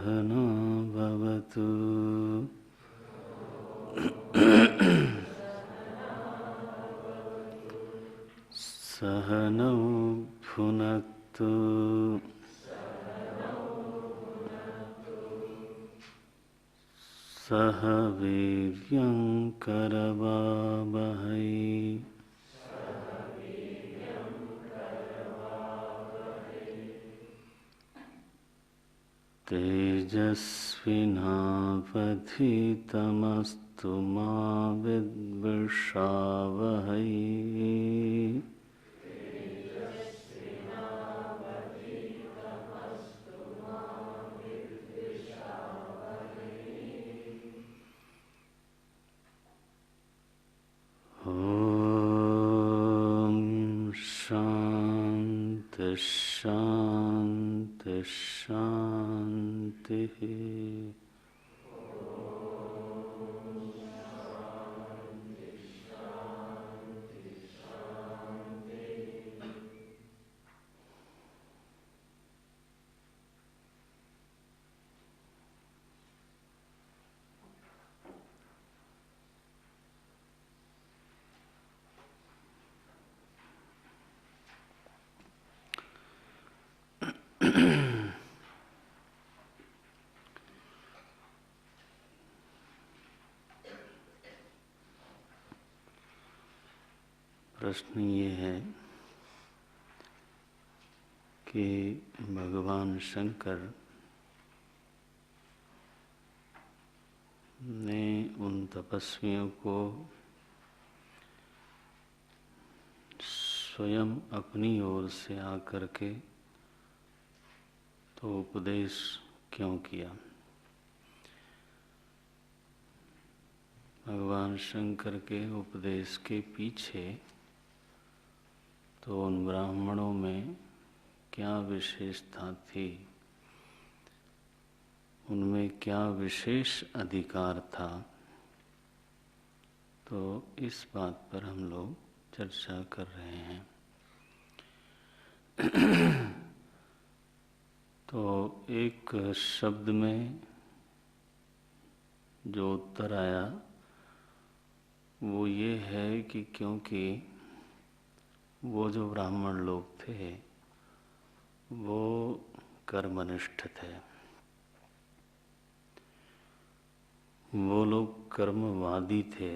सहना भवतु सहनौ भुनक्तु सह वीर्यं करवावहै तेजस्विनावधीतमस्तु मा विद्विषावहै। शांति शांति शांति। प्रश्न ये है कि भगवान शंकर ने उन तपस्वियों को स्वयं अपनी ओर से आकर के तो उपदेश क्यों किया। भगवान शंकर के उपदेश के पीछे तो उन ब्राह्मणों में क्या विशेषता थी, उनमें क्या विशेष अधिकार था, तो इस बात पर हम लोग चर्चा कर रहे हैं। तो एक शब्द में जो उत्तर आया वो ये है कि क्योंकि वो जो ब्राह्मण लोग थे वो कर्मनिष्ठ थे, वो लोग कर्मवादी थे,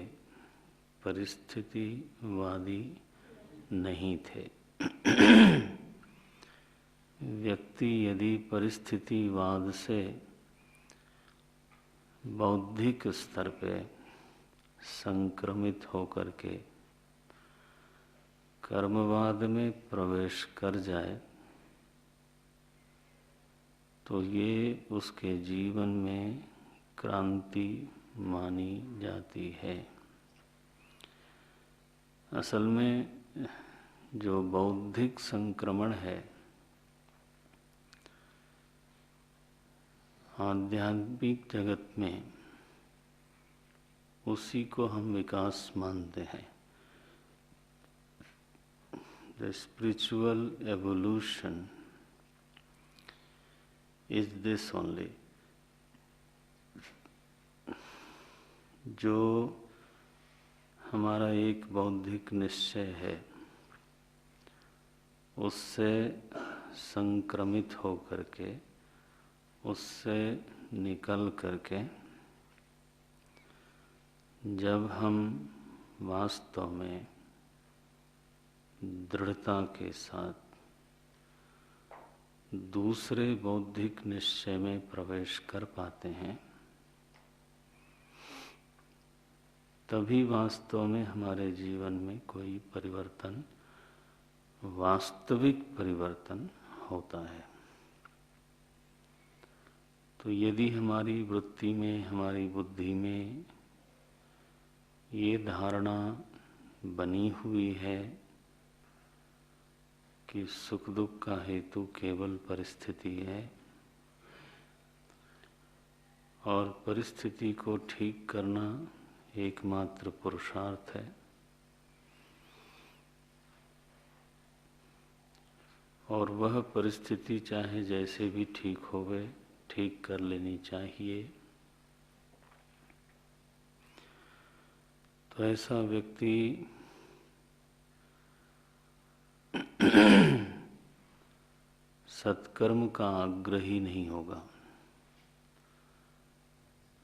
परिस्थितिवादी नहीं थे। व्यक्ति यदि परिस्थितिवाद से बौद्धिक स्तर पे संक्रमित होकर के कर्मवाद में प्रवेश कर जाए तो ये उसके जीवन में क्रांति मानी जाती है। असल में जो बौद्धिक संक्रमण है आध्यात्मिक जगत में उसी को हम विकास मानते हैं। The spiritual evolution is this only. जो हमारा एक बौद्धिक निश्चय है उससे संक्रमित होकर के, उससे निकल करके जब हम वास्तव में दृढ़ता के साथ दूसरे बौद्धिक निश्चय में प्रवेश कर पाते हैं तभी वास्तव में हमारे जीवन में कोई परिवर्तन, वास्तविक परिवर्तन होता है। तो यदि हमारी वृत्ति में, हमारी बुद्धि में ये धारणा बनी हुई है कि सुख दुख का हेतु केवल परिस्थिति है और परिस्थिति को ठीक करना एकमात्र पुरुषार्थ है, और वह परिस्थिति चाहे जैसे भी ठीक ठीक कर लेनी चाहिए। तो ऐसा व्यक्ति सत्कर्म का आग्रही नहीं होगा,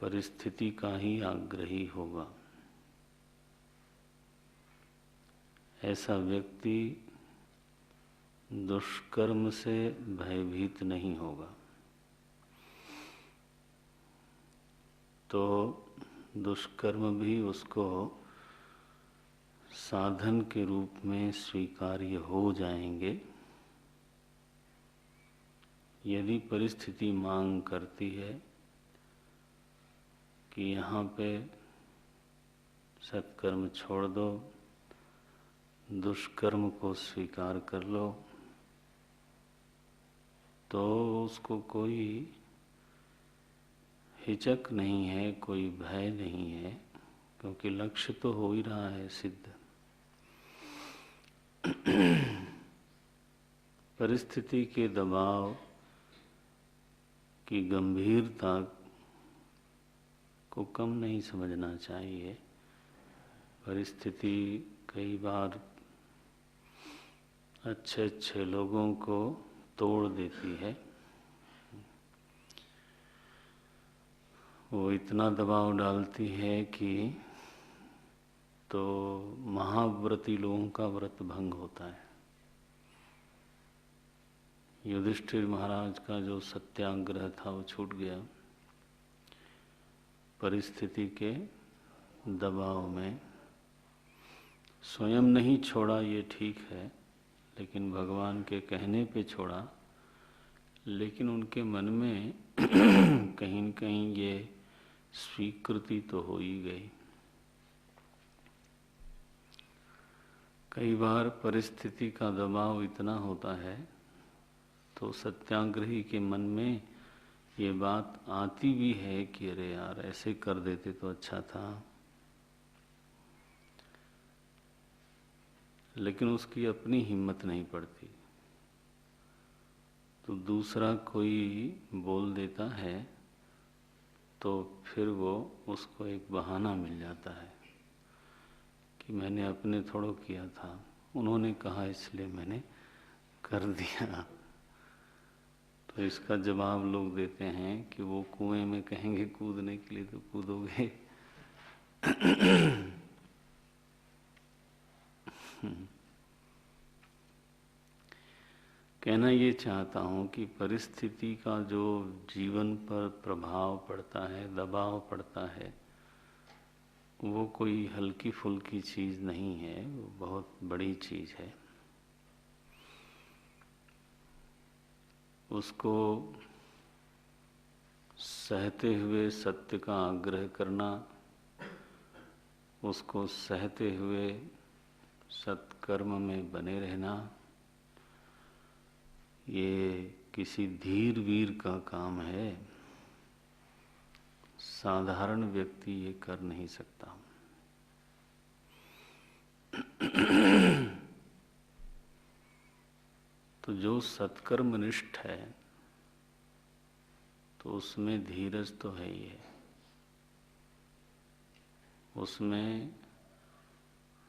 परिस्थिति का ही आग्रही होगा। ऐसा व्यक्ति दुष्कर्म से भयभीत नहीं होगा। तो दुष्कर्म भी उसको साधन के रूप में स्वीकार्य हो जाएंगे यदि परिस्थिति मांग करती है कि यहाँ पे सत्कर्म छोड़ दो, दुष्कर्म को स्वीकार कर लो, तो उसको कोई हिचक नहीं है, कोई भय नहीं है, क्योंकि लक्ष्य तो हो ही रहा है सिद्ध। परिस्थिति के दबाव की गंभीरता को कम नहीं समझना चाहिए। परिस्थिति कई बार अच्छे अच्छे लोगों को तोड़ देती है। वो इतना दबाव डालती है कि तो महाव्रती लोगों का व्रत भंग होता है। युधिष्ठिर महाराज का जो सत्याग्रह था वो छूट गया परिस्थिति के दबाव में। स्वयं नहीं छोड़ा ये ठीक है, लेकिन भगवान के कहने पे छोड़ा। लेकिन उनके मन में कहीं न कहीं ये स्वीकृति तो हो ही गई। कई बार परिस्थिति का दबाव इतना होता है तो सत्याग्रही के मन में ये बात आती भी है कि अरे यार ऐसे कर देते तो अच्छा था, लेकिन उसकी अपनी हिम्मत नहीं पड़ती। तो दूसरा कोई बोल देता है तो फिर वो उसको एक बहाना मिल जाता है कि मैंने अपने थोड़ो किया था, उन्होंने कहा इसलिए मैंने कर दिया। तो इसका जवाब लोग देते हैं कि वो कुएं में कहेंगे कूदने के लिए तो कूदोगे। कहना ये चाहता हूँ कि परिस्थिति का जो जीवन पर प्रभाव पड़ता है, दबाव पड़ता है, वो कोई हल्की फुल्की चीज़ नहीं है, वो बहुत बड़ी चीज़ है। उसको सहते हुए सत्य का आग्रह करना, उसको सहते हुए सत्कर्म में बने रहना, ये किसी धीर वीर का काम है। साधारण व्यक्ति ये कर नहीं सकता। तो जो सत्कर्मनिष्ठ है तो उसमें धीरज तो है ही है, उसमें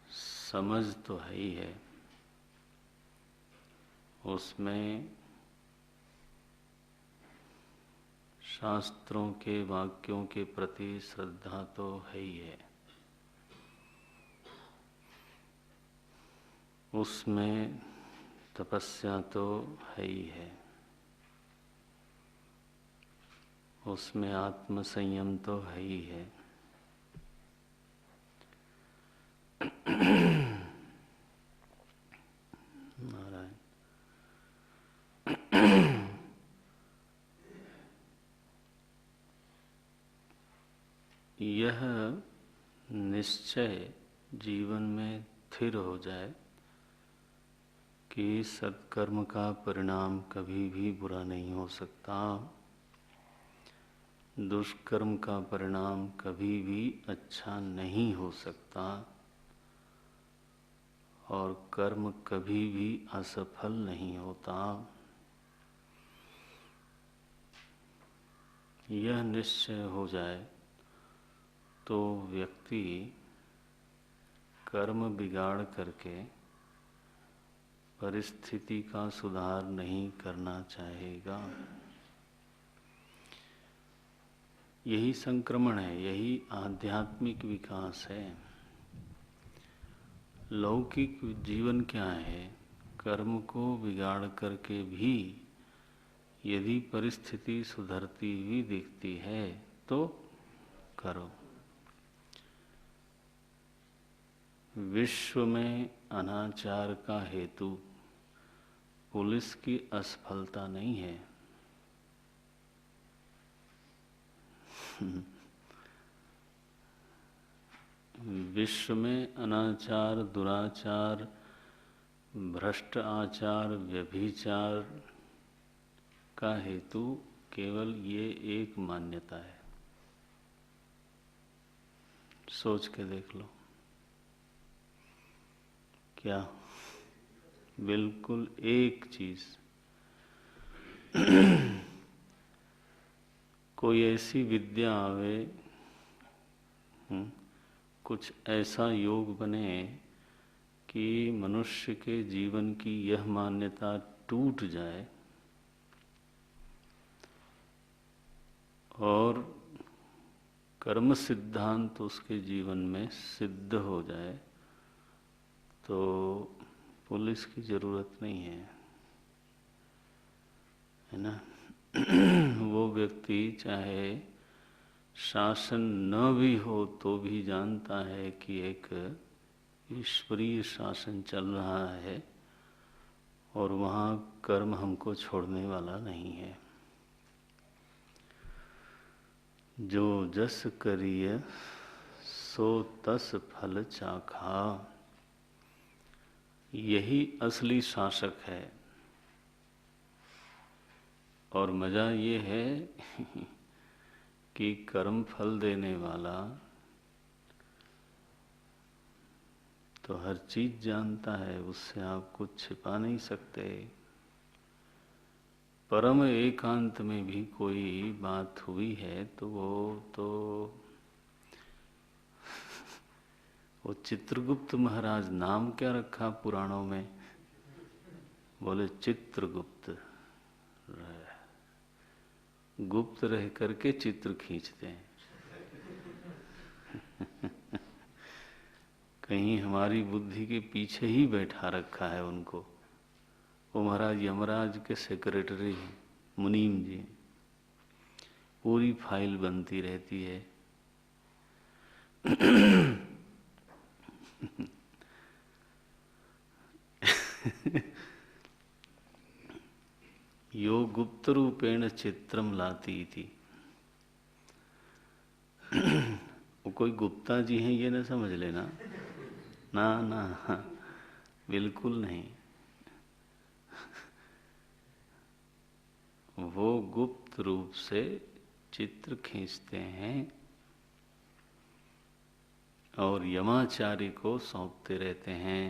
समझ तो है ही है, उसमें शास्त्रों के वाक्यों के प्रति श्रद्धा तो है ही है, उसमें तपस्या तो है ही है, उसमें आत्मसंयम तो है ही है। नारायण। यह निश्चय जीवन में स्थिर हो जाए कि सत्कर्म का परिणाम कभी भी बुरा नहीं हो सकता, दुष्कर्म का परिणाम कभी भी अच्छा नहीं हो सकता, और कर्म कभी भी असफल नहीं होता। यह निश्चय हो जाए तो व्यक्ति कर्म बिगाड़ करके परिस्थिति का सुधार नहीं करना चाहेगा। यही संक्रमण है, यही आध्यात्मिक विकास है। लौकिक जीवन क्या है? कर्म को बिगाड़ करके भी यदि परिस्थिति सुधरती हुई दिखती है तो करो। विश्व में अनाचार का हेतु पुलिस की असफलता नहीं है। विश्व में अनाचार, दुराचार, भ्रष्ट आचार, व्यभिचार का हेतु केवल ये एक मान्यता है। सोच के देख लो। क्या? बिल्कुल एक चीज। कोई ऐसी विद्या आवे, कुछ ऐसा योग बने कि मनुष्य के जीवन की यह मान्यता टूट जाए और कर्म सिद्धांत उसके जीवन में सिद्ध हो जाए तो पुलिस की जरूरत नहीं है ना। वो व्यक्ति चाहे शासन न भी हो तो भी जानता है कि एक ईश्वरीय शासन चल रहा है और वहाँ कर्म हमको छोड़ने वाला नहीं है। जो जस करिय सो तस फल चाखा, यही असली शासक है। और मजा ये है कि कर्म फल देने वाला तो हर चीज जानता है, उससे आप कुछ छिपा नहीं सकते। परम एकांत में भी कोई बात हुई है तो वो चित्रगुप्त महाराज, नाम क्या रखा पुराणों में? बोले चित्रगुप्त। गुप्त रह करके चित्र खींचते हैं। कहीं हमारी बुद्धि के पीछे ही बैठा रखा है उनको। वो महाराज यमराज के सेक्रेटरी हैं, मुनीम जी। पूरी फाइल बनती रहती है। यो गुप्त रूपेण चित्रम लाती थी। वो कोई गुप्ता जी हैं ये ना समझ लेना। ना ना, बिल्कुल नहीं। वो गुप्त रूप से चित्र खींचते हैं और यमाचारी को सौंपते रहते हैं।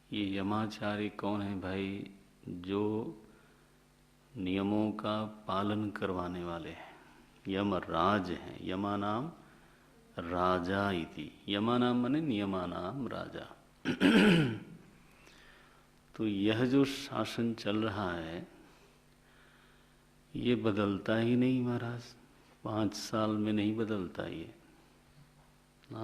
ये यमाचारी कौन है भाई? जो नियमों का पालन करवाने वाले हैं, यमराज हैं। यमा नाम राजा इति, यमा नाम माने नियमानाम राजा। तो यह जो शासन चल रहा है ये बदलता ही नहीं महाराज। 5 साल में नहीं बदलता ये ना।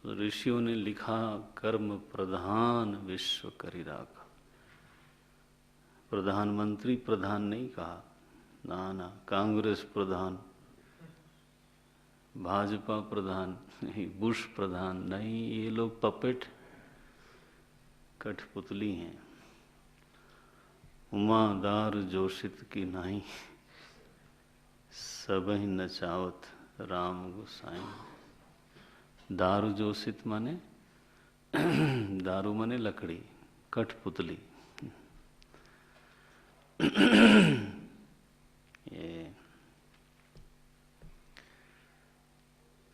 तो ऋषियों ने लिखा, कर्म प्रधान विश्व करि राखा। प्रधानमंत्री प्रधान नहीं कहा, ना ना। कांग्रेस प्रधान, भाजपा प्रधान नहीं, बुश प्रधान नहीं। ये लोग पपेट, कठपुतली हैं। उमादार जोशित की नाही, सबहि नचावत राम गोसाई। दारू जोशित माने दारू माने लकड़ी, कठपुतली। ये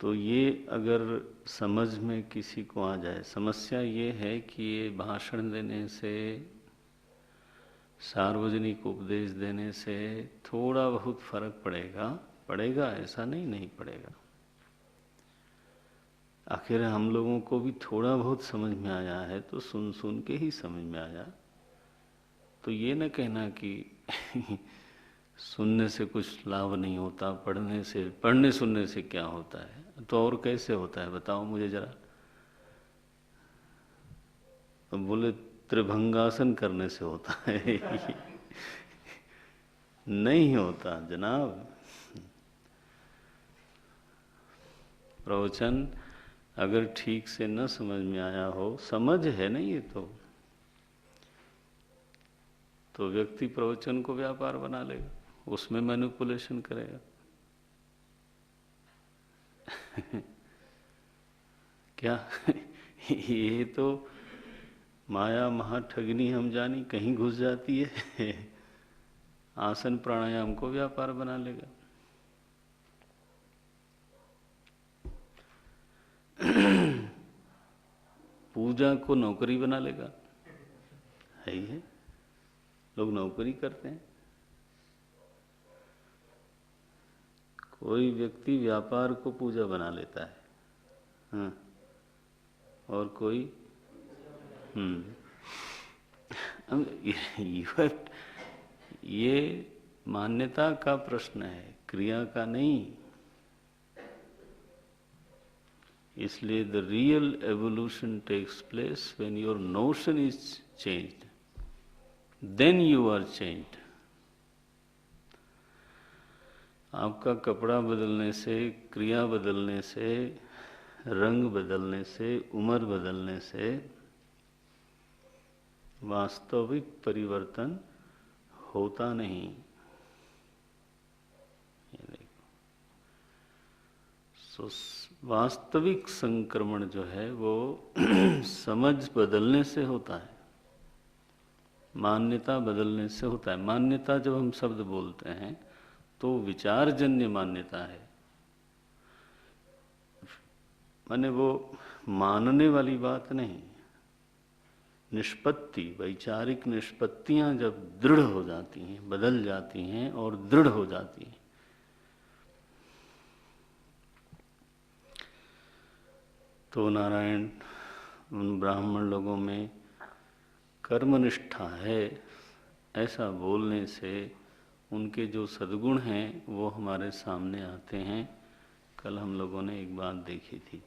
तो ये अगर समझ में किसी को आ जाए। समस्या ये है कि ये भाषण देने से सार्वजनिक उपदेश देने से थोड़ा बहुत फर्क पड़ेगा ऐसा नहीं पड़ेगा। आखिर हम लोगों को भी थोड़ा बहुत समझ में आया है तो सुन सुन के ही समझ में आया। तो ये न कहना कि सुनने से कुछ लाभ नहीं होता, पढ़ने सुनने से क्या होता है, तो और कैसे होता है बताओ मुझे जरा। तो बोले त्रिभंगासन करने से होता है। नहीं होता जनाब। प्रवचन अगर ठीक से न समझ में आया हो, समझ है नहीं ये तो व्यक्ति प्रवचन को व्यापार बना लेगा, उसमें मैनिपुलेशन करेगा। क्या ये तो माया महाठगनी हम जानी कहीं घुस जाती है। आसन प्राणायाम को व्यापार बना लेगा। पूजा को नौकरी बना लेगा। है ही है, लोग नौकरी करते हैं। कोई व्यक्ति व्यापार को पूजा बना लेता है, हाँ, और कोई ये मान्यता का प्रश्न है, क्रिया का नहीं। इसलिए the real evolution takes place when your notion is changed, then you are changed. आपका कपड़ा बदलने से, क्रिया बदलने से, रंग बदलने से, उम्र बदलने से वास्तविक परिवर्तन होता नहीं। ये देखो, वास्तविक संक्रमण जो है वो समझ बदलने से होता है, मान्यता बदलने से होता है। मान्यता जब हम शब्द बोलते हैं तो विचारजन्य मान्यता है, माने वो मानने वाली बात नहीं। निष्पत्ति, वैचारिक निष्पत्तियां जब दृढ़ हो जाती हैं, बदल जाती हैं और दृढ़ हो जाती हैं, तो नारायण उन ब्राह्मण लोगों में कर्मनिष्ठा है ऐसा बोलने से उनके जो सद्गुण हैं वो हमारे सामने आते हैं। कल हम लोगों ने एक बात देखी थी,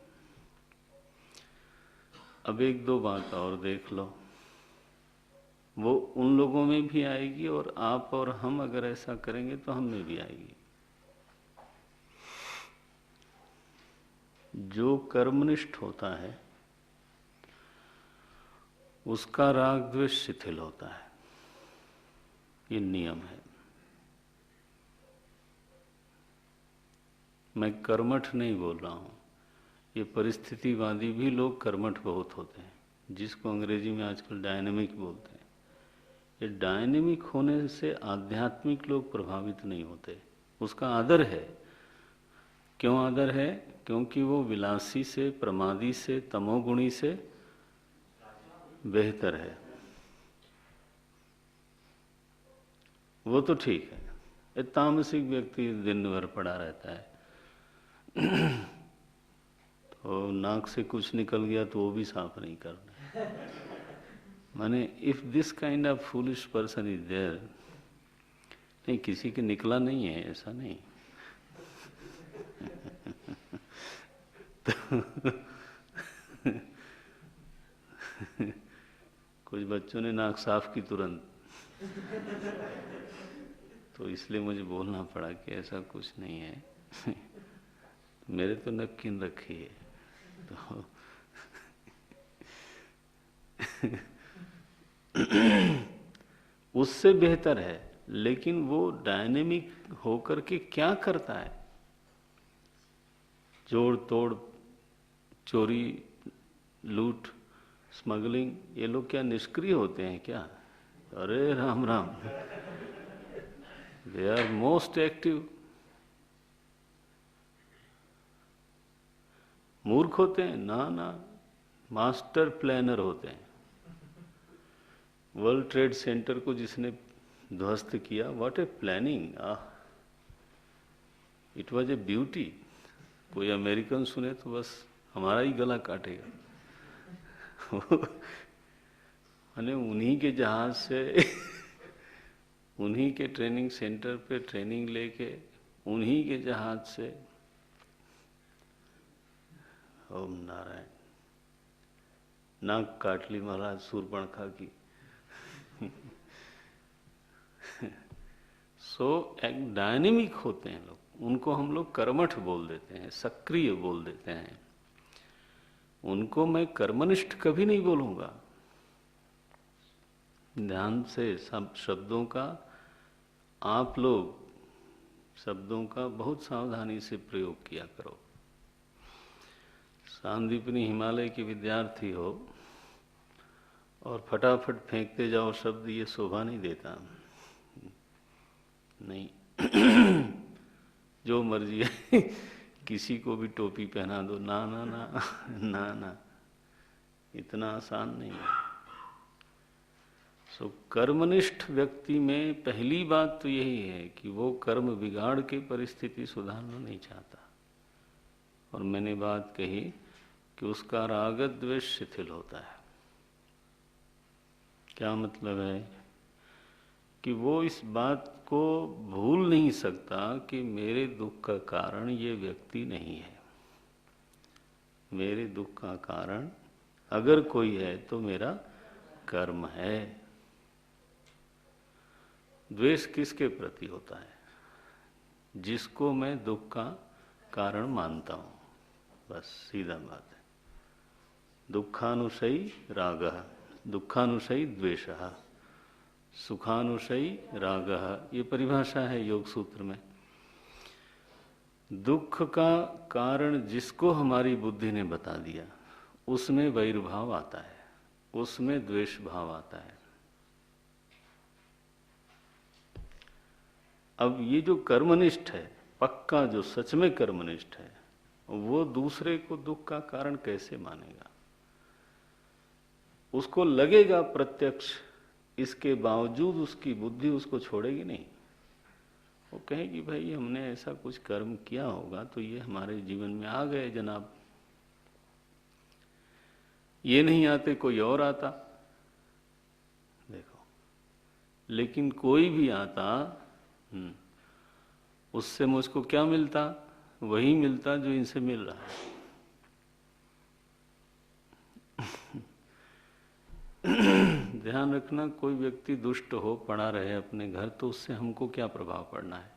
अब एक दो बात और देख लो, वो उन लोगों में भी आएगी और आप और हम अगर ऐसा करेंगे तो हम में भी आएगी। जो कर्मनिष्ठ होता है उसका राग द्वेष शिथिल होता है, ये नियम है। मैं कर्मठ नहीं बोल रहा हूं, ये परिस्थितिवादी भी लोग कर्मठ बहुत होते हैं, जिसको अंग्रेजी में आजकल डायनेमिक बोलते हैं। ये डायनेमिक होने से आध्यात्मिक लोग प्रभावित नहीं होते, उसका आदर है। क्यों आदर है? क्योंकि वो विलासी से, प्रमादी से, तमोगुणी से बेहतर है। वो तो ठीक है, ये तामसिक व्यक्ति दिन भर पड़ा रहता है तो नाक से कुछ निकल गया तो वो भी साफ नहीं करना। माने if this kind of foolish person is there, नहीं किसी के निकला नहीं है ऐसा नहीं तो कुछ बच्चों ने नाक साफ की तुरंत तो इसलिए मुझे बोलना पड़ा कि ऐसा कुछ नहीं है। मेरे तो नक्कीन रखी है तो उससे बेहतर है। लेकिन वो डायनेमिक होकर के क्या करता है? जोड़ तोड़, चोरी, लूट, स्मगलिंग, ये लोग क्या निष्क्रिय होते हैं क्या? अरे Ram Ram, they are most active. मूर्ख होते हैं? ना ना, मास्टर प्लानर होते हैं। वर्ल्ड ट्रेड सेंटर को जिसने ध्वस्त किया, what a planning! It was a beauty. कोई अमेरिकन सुने तो बस हमारा ही गला काटेगा। मैंने उन्हीं के जहाज से उन्हीं के ट्रेनिंग सेंटर पे ट्रेनिंग लेके उन्हीं के जहाज से, ओम नारायण, नाक काट ली महाराज सूर्पणखा की। सो एक डायनेमिक होते हैं लोग, उनको हम लोग कर्मठ बोल देते हैं, सक्रिय बोल देते हैं। उनको मैं कर्मनिष्ठ कभी नहीं बोलूंगा। ध्यान से सब शब्दों का, आप लोग शब्दों का बहुत सावधानी से प्रयोग किया करो। सांदीपनी हिमालय की विद्यार्थी हो और फटाफट फेंकते जाओ शब्द, ये शोभा नहीं देता। नहीं। जो मर्जी है किसी को भी टोपी पहना दो, ना ना ना ना ना, इतना आसान नहीं है। सो कर्मनिष्ठ व्यक्ति में पहली बात तो यही है कि वो कर्म बिगाड़ के परिस्थिति सुधारना नहीं चाहता। और मैंने बात कही कि उसका राग द्वेष शिथिल होता है। क्या मतलब है कि वो इस बात को भूल नहीं सकता कि मेरे दुख का कारण ये व्यक्ति नहीं है। मेरे दुख का कारण अगर कोई है तो मेरा कर्म है। द्वेष किसके प्रति होता है? जिसको मैं दुख का कारण मानता हूं, बस सीधा बात है। दुखानुशयी रागः, दुखानुशयी द्वेषः, सुखानुशयी रागः, ये परिभाषा है योग सूत्र में। दुख का कारण जिसको हमारी बुद्धि ने बता दिया, उसमें वैरभाव आता है, उसमें द्वेष भाव आता है। अब ये जो कर्मनिष्ठ है, पक्का जो सच में कर्मनिष्ठ है, वो दूसरे को दुख का कारण कैसे मानेगा? उसको लगेगा प्रत्यक्ष, इसके बावजूद उसकी बुद्धि उसको छोड़ेगी नहीं। वो कहेगी भाई हमने ऐसा कुछ कर्म किया होगा तो ये हमारे जीवन में आ गए जनाब, ये नहीं आते कोई और आता। देखो, लेकिन कोई भी आता, उससे मुझको क्या मिलता? वही मिलता जो इनसे मिल रहा है। ध्यान रखना, कोई व्यक्ति दुष्ट हो पड़ा रहे अपने घर तो उससे हमको क्या प्रभाव पड़ना है?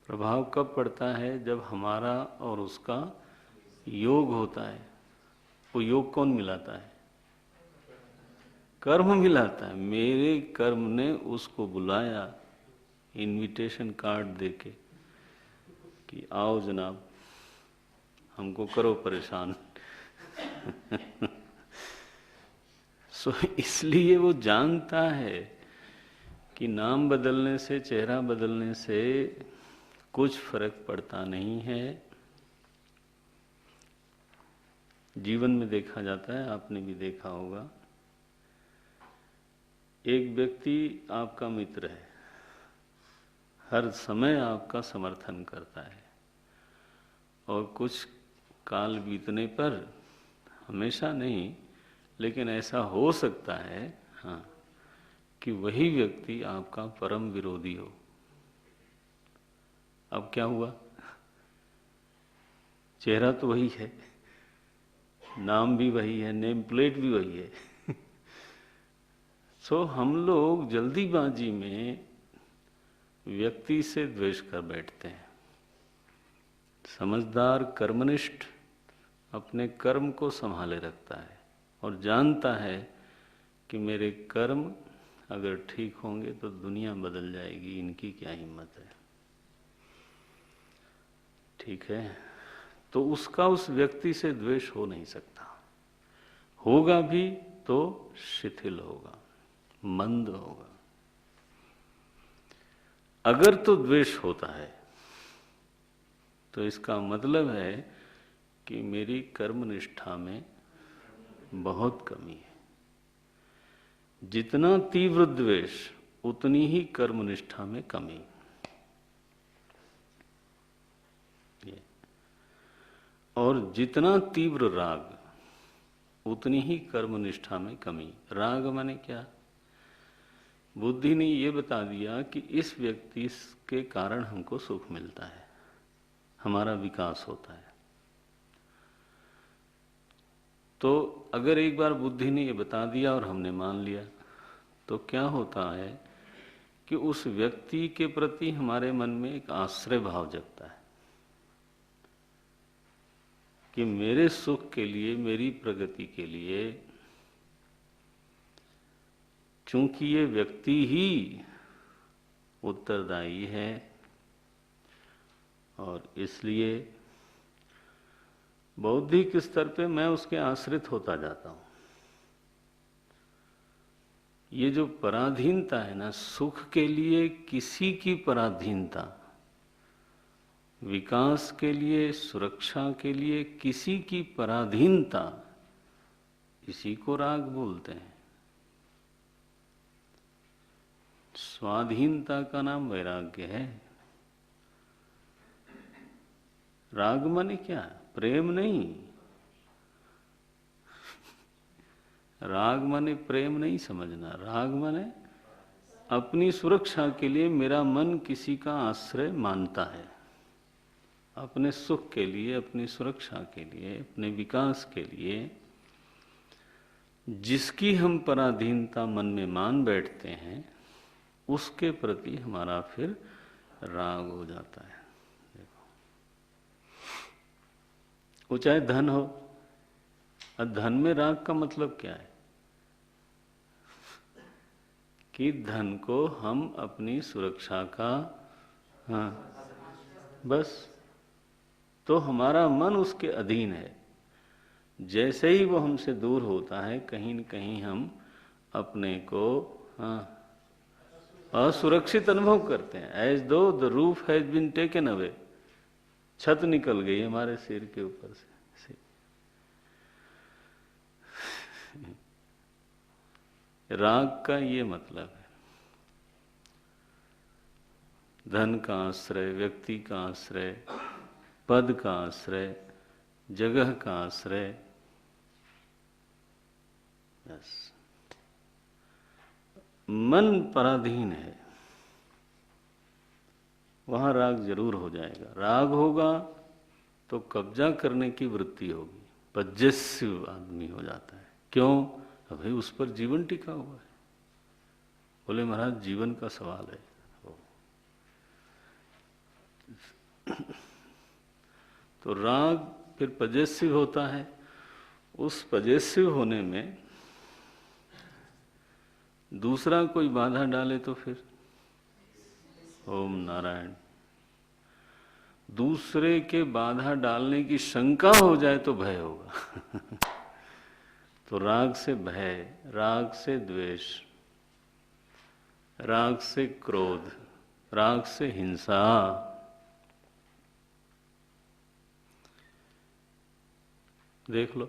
प्रभाव कब पड़ता है? जब हमारा और उसका योग होता है। वो योग कौन मिलाता है? कर्म मिलाता है। मेरे कर्म ने उसको बुलाया इनविटेशन कार्ड देके कि आओ जनाब हमको करो परेशान। सो इसलिए वो जानता है कि नाम बदलने से, चेहरा बदलने से कुछ फर्क पड़ता नहीं है। जीवन में देखा जाता है, आपने भी देखा होगा, एक व्यक्ति आपका मित्र है, हर समय आपका समर्थन करता है, और कुछ काल बीतने पर, हमेशा नहीं लेकिन ऐसा हो सकता है, हाँ, कि वही व्यक्ति आपका परम विरोधी हो। अब क्या हुआ? चेहरा तो वही है, नाम भी वही है, नेम प्लेट भी वही है। सो हम लोग जल्दीबाजी में व्यक्ति से द्वेष कर बैठते हैं। समझदार कर्मनिष्ठ अपने कर्म को संभाले रखता है और जानता है कि मेरे कर्म अगर ठीक होंगे तो दुनिया बदल जाएगी, इनकी क्या हिम्मत है। ठीक है, तो उसका उस व्यक्ति से द्वेष हो नहीं सकता, होगा भी तो शिथिल होगा, मंद होगा। अगर तो द्वेष होता है तो इसका मतलब है कि मेरी कर्मनिष्ठा में बहुत कमी है। जितना तीव्र द्वेष उतनी ही कर्मनिष्ठा में कमी। और जितना तीव्र राग उतनी ही कर्मनिष्ठा में कमी। राग माने क्या? बुद्धि ने ये बता दिया कि इस व्यक्ति के कारण हमको सुख मिलता है, हमारा विकास होता है। तो अगर एक बार बुद्धि ने ये बता दिया और हमने मान लिया, तो क्या होता है कि उस व्यक्ति के प्रति हमारे मन में एक आश्रय भाव जगता है कि मेरे सुख के लिए, मेरी प्रगति के लिए, चूंकि ये व्यक्ति ही उत्तरदायी है और इसलिए बौद्धिक स्तर पे मैं उसके आश्रित होता जाता हूं। ये जो पराधीनता है ना, सुख के लिए किसी की पराधीनता, विकास के लिए, सुरक्षा के लिए किसी की पराधीनता, इसी को राग बोलते हैं। स्वाधीनता का नाम वैराग्य है। राग माने क्या? प्रेम नहीं। राग माने प्रेम नहीं समझना। राग माने अपनी सुरक्षा के लिए मेरा मन किसी का आश्रय मानता है, अपने सुख के लिए, अपनी सुरक्षा के लिए, अपने विकास के लिए जिसकी हम पराधीनता मन में मान बैठते हैं, उसके प्रति हमारा फिर राग हो जाता है। देखो, वो चाहे धन हो, और धन में राग का मतलब क्या है कि धन को हम अपनी सुरक्षा का, हाँ बस, तो हमारा मन उसके अधीन है। जैसे ही वो हमसे दूर होता है, कहीं न कहीं हम अपने को, हाँ, असुरक्षित अनुभव करते हैं। As though the roof has been taken away, छत निकल गई हमारे सिर के ऊपर से। राग का ये मतलब है। धन का आश्रय, व्यक्ति का आश्रय, पद का आश्रय, जगह का आश्रय, बस मन पराधीन है, वहां राग जरूर हो जाएगा। राग होगा तो कब्जा करने की वृत्ति होगी, पजेसिव आदमी हो जाता है। क्यों? भाई उस पर जीवन टिका हुआ है। बोले महाराज जीवन का सवाल है। तो राग फिर पजेसिव होता है। उस पजेसिव होने में दूसरा कोई बाधा डाले तो फिर ओम नारायण, दूसरे के बाधा डालने की शंका हो जाए तो भय होगा। तो राग से भय, राग से द्वेष, राग से क्रोध, राग से हिंसा। देख लो,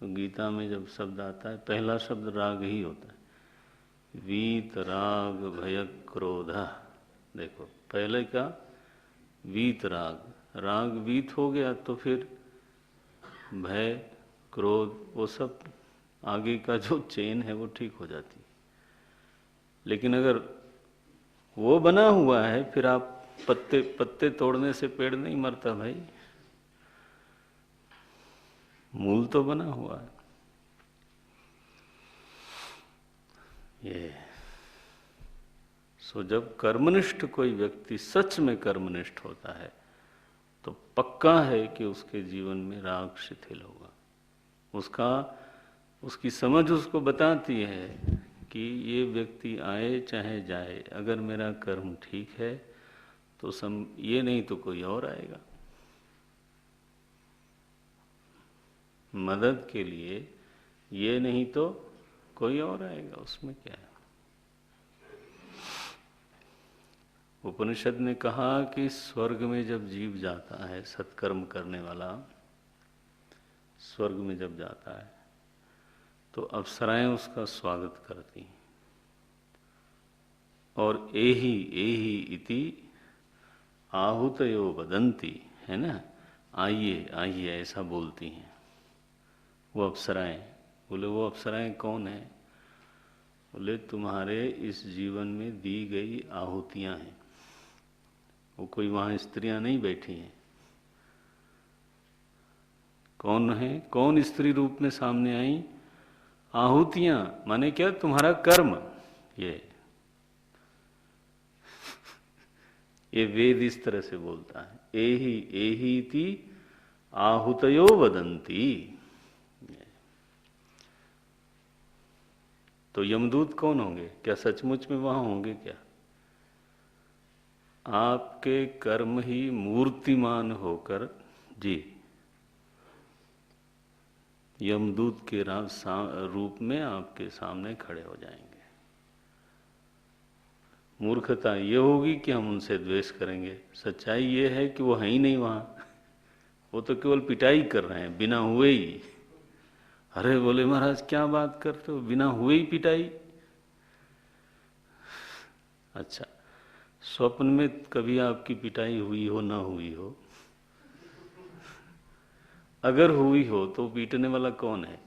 गीता में जब शब्द आता है, पहला शब्द राग ही होता है। वीत राग भय क्रोध। देखो पहले का वीत राग, राग वीत हो गया तो फिर भय, क्रोध, वो सब आगे का जो चेन है वो ठीक हो जाती है। लेकिन अगर वो बना हुआ है, फिर आप पत्ते तोड़ने से पेड़ नहीं मरता भाई, मूल तो बना हुआ है। ये सो जब कर्मनिष्ठ कोई व्यक्ति सच में कर्मनिष्ठ होता है तो पक्का है कि उसके जीवन में राग शिथिल होगा। उसकी समझ उसको बताती है कि ये व्यक्ति आए चाहे जाए, अगर मेरा कर्म ठीक है तो ये नहीं तो कोई और आएगा मदद के लिए, ये नहीं तो कोई और आएगा। उसमें क्या है? उपनिषद ने कहा कि स्वर्ग में जब जीव जाता है सत्कर्म करने वाला, स्वर्ग में जब जाता है तो अप्सराएं उसका स्वागत करती हैं और एहि एहि इति आहुतयो वदंती, है ना, आइए आइए ऐसा बोलती हैं वो अप्सराएं। बोले वो अप्सराएं कौन है? बोले तुम्हारे इस जीवन में दी गई आहुतियां हैं। वो कोई वहाँ स्त्रियां नहीं बैठी हैं। कौन है? कौन स्त्री रूप में सामने आई? आहुतियां। माने क्या? तुम्हारा कर्म। ये वेद इस तरह से बोलता है, एहि एहि ति आहुतयो वदंती। तो यमदूत कौन होंगे? क्या सचमुच में वहां होंगे क्या? आपके कर्म ही मूर्तिमान होकर जी यमदूत के रूप में आपके सामने खड़े हो जाएंगे। मूर्खता ये होगी कि हम उनसे द्वेष करेंगे। सच्चाई ये है कि वो है ही नहीं वहां, वो तो केवल पिटाई कर रहे हैं बिना हुए ही। अरे बोले महाराज क्या बात करते हो, बिना हुए ही पिटाई? अच्छा, स्वप्न में कभी आपकी पिटाई हुई हो ना हुई हो? अगर हुई हो तो पीटने वाला कौन है?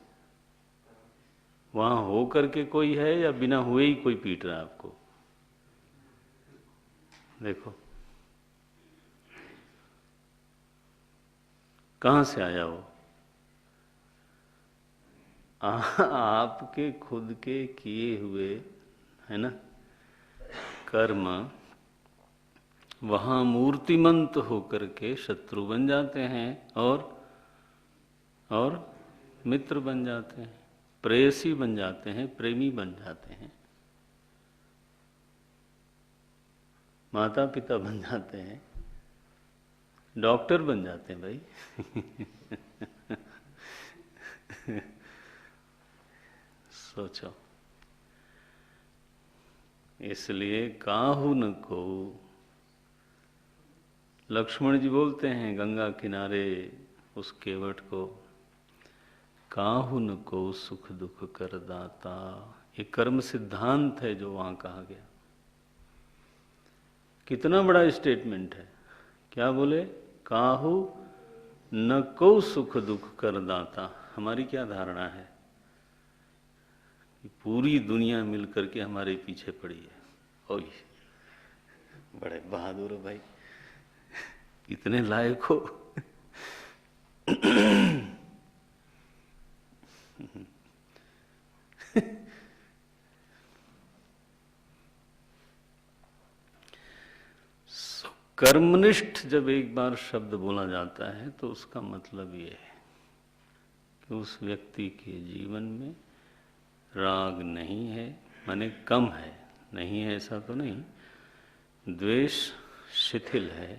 वहां हो करके कोई है या बिना हुए ही कोई पीट रहा है आपको? देखो कहां से आया वो? आपके खुद के किए हुए, है ना, कर्म वहां मूर्तिमंत होकर के शत्रु बन जाते हैं और मित्र बन जाते हैं, प्रेयसी बन जाते हैं, प्रेमी बन जाते हैं, माता पिता बन जाते हैं, डॉक्टर बन जाते हैं भाई। सोचो। इसलिए काहुन को लक्ष्मण जी बोलते हैं गंगा किनारे उस केवट को, काहुन को सुख दुख कर दाता। ये कर्म सिद्धांत है जो वहां कहा गया। कितना बड़ा स्टेटमेंट है। क्या बोले? काहू न को सुख दुख कर दाता। हमारी क्या धारणा है कि पूरी दुनिया मिलकर के हमारे पीछे पड़ी है। ओए बड़े बहादुर हो भाई, इतने लायक हो। कर्मनिष्ठ जब एक बार शब्द बोला जाता है तो उसका मतलब ये है कि उस व्यक्ति के जीवन में राग नहीं है, माने कम है, नहीं है ऐसा तो नहीं, द्वेष शिथिल है।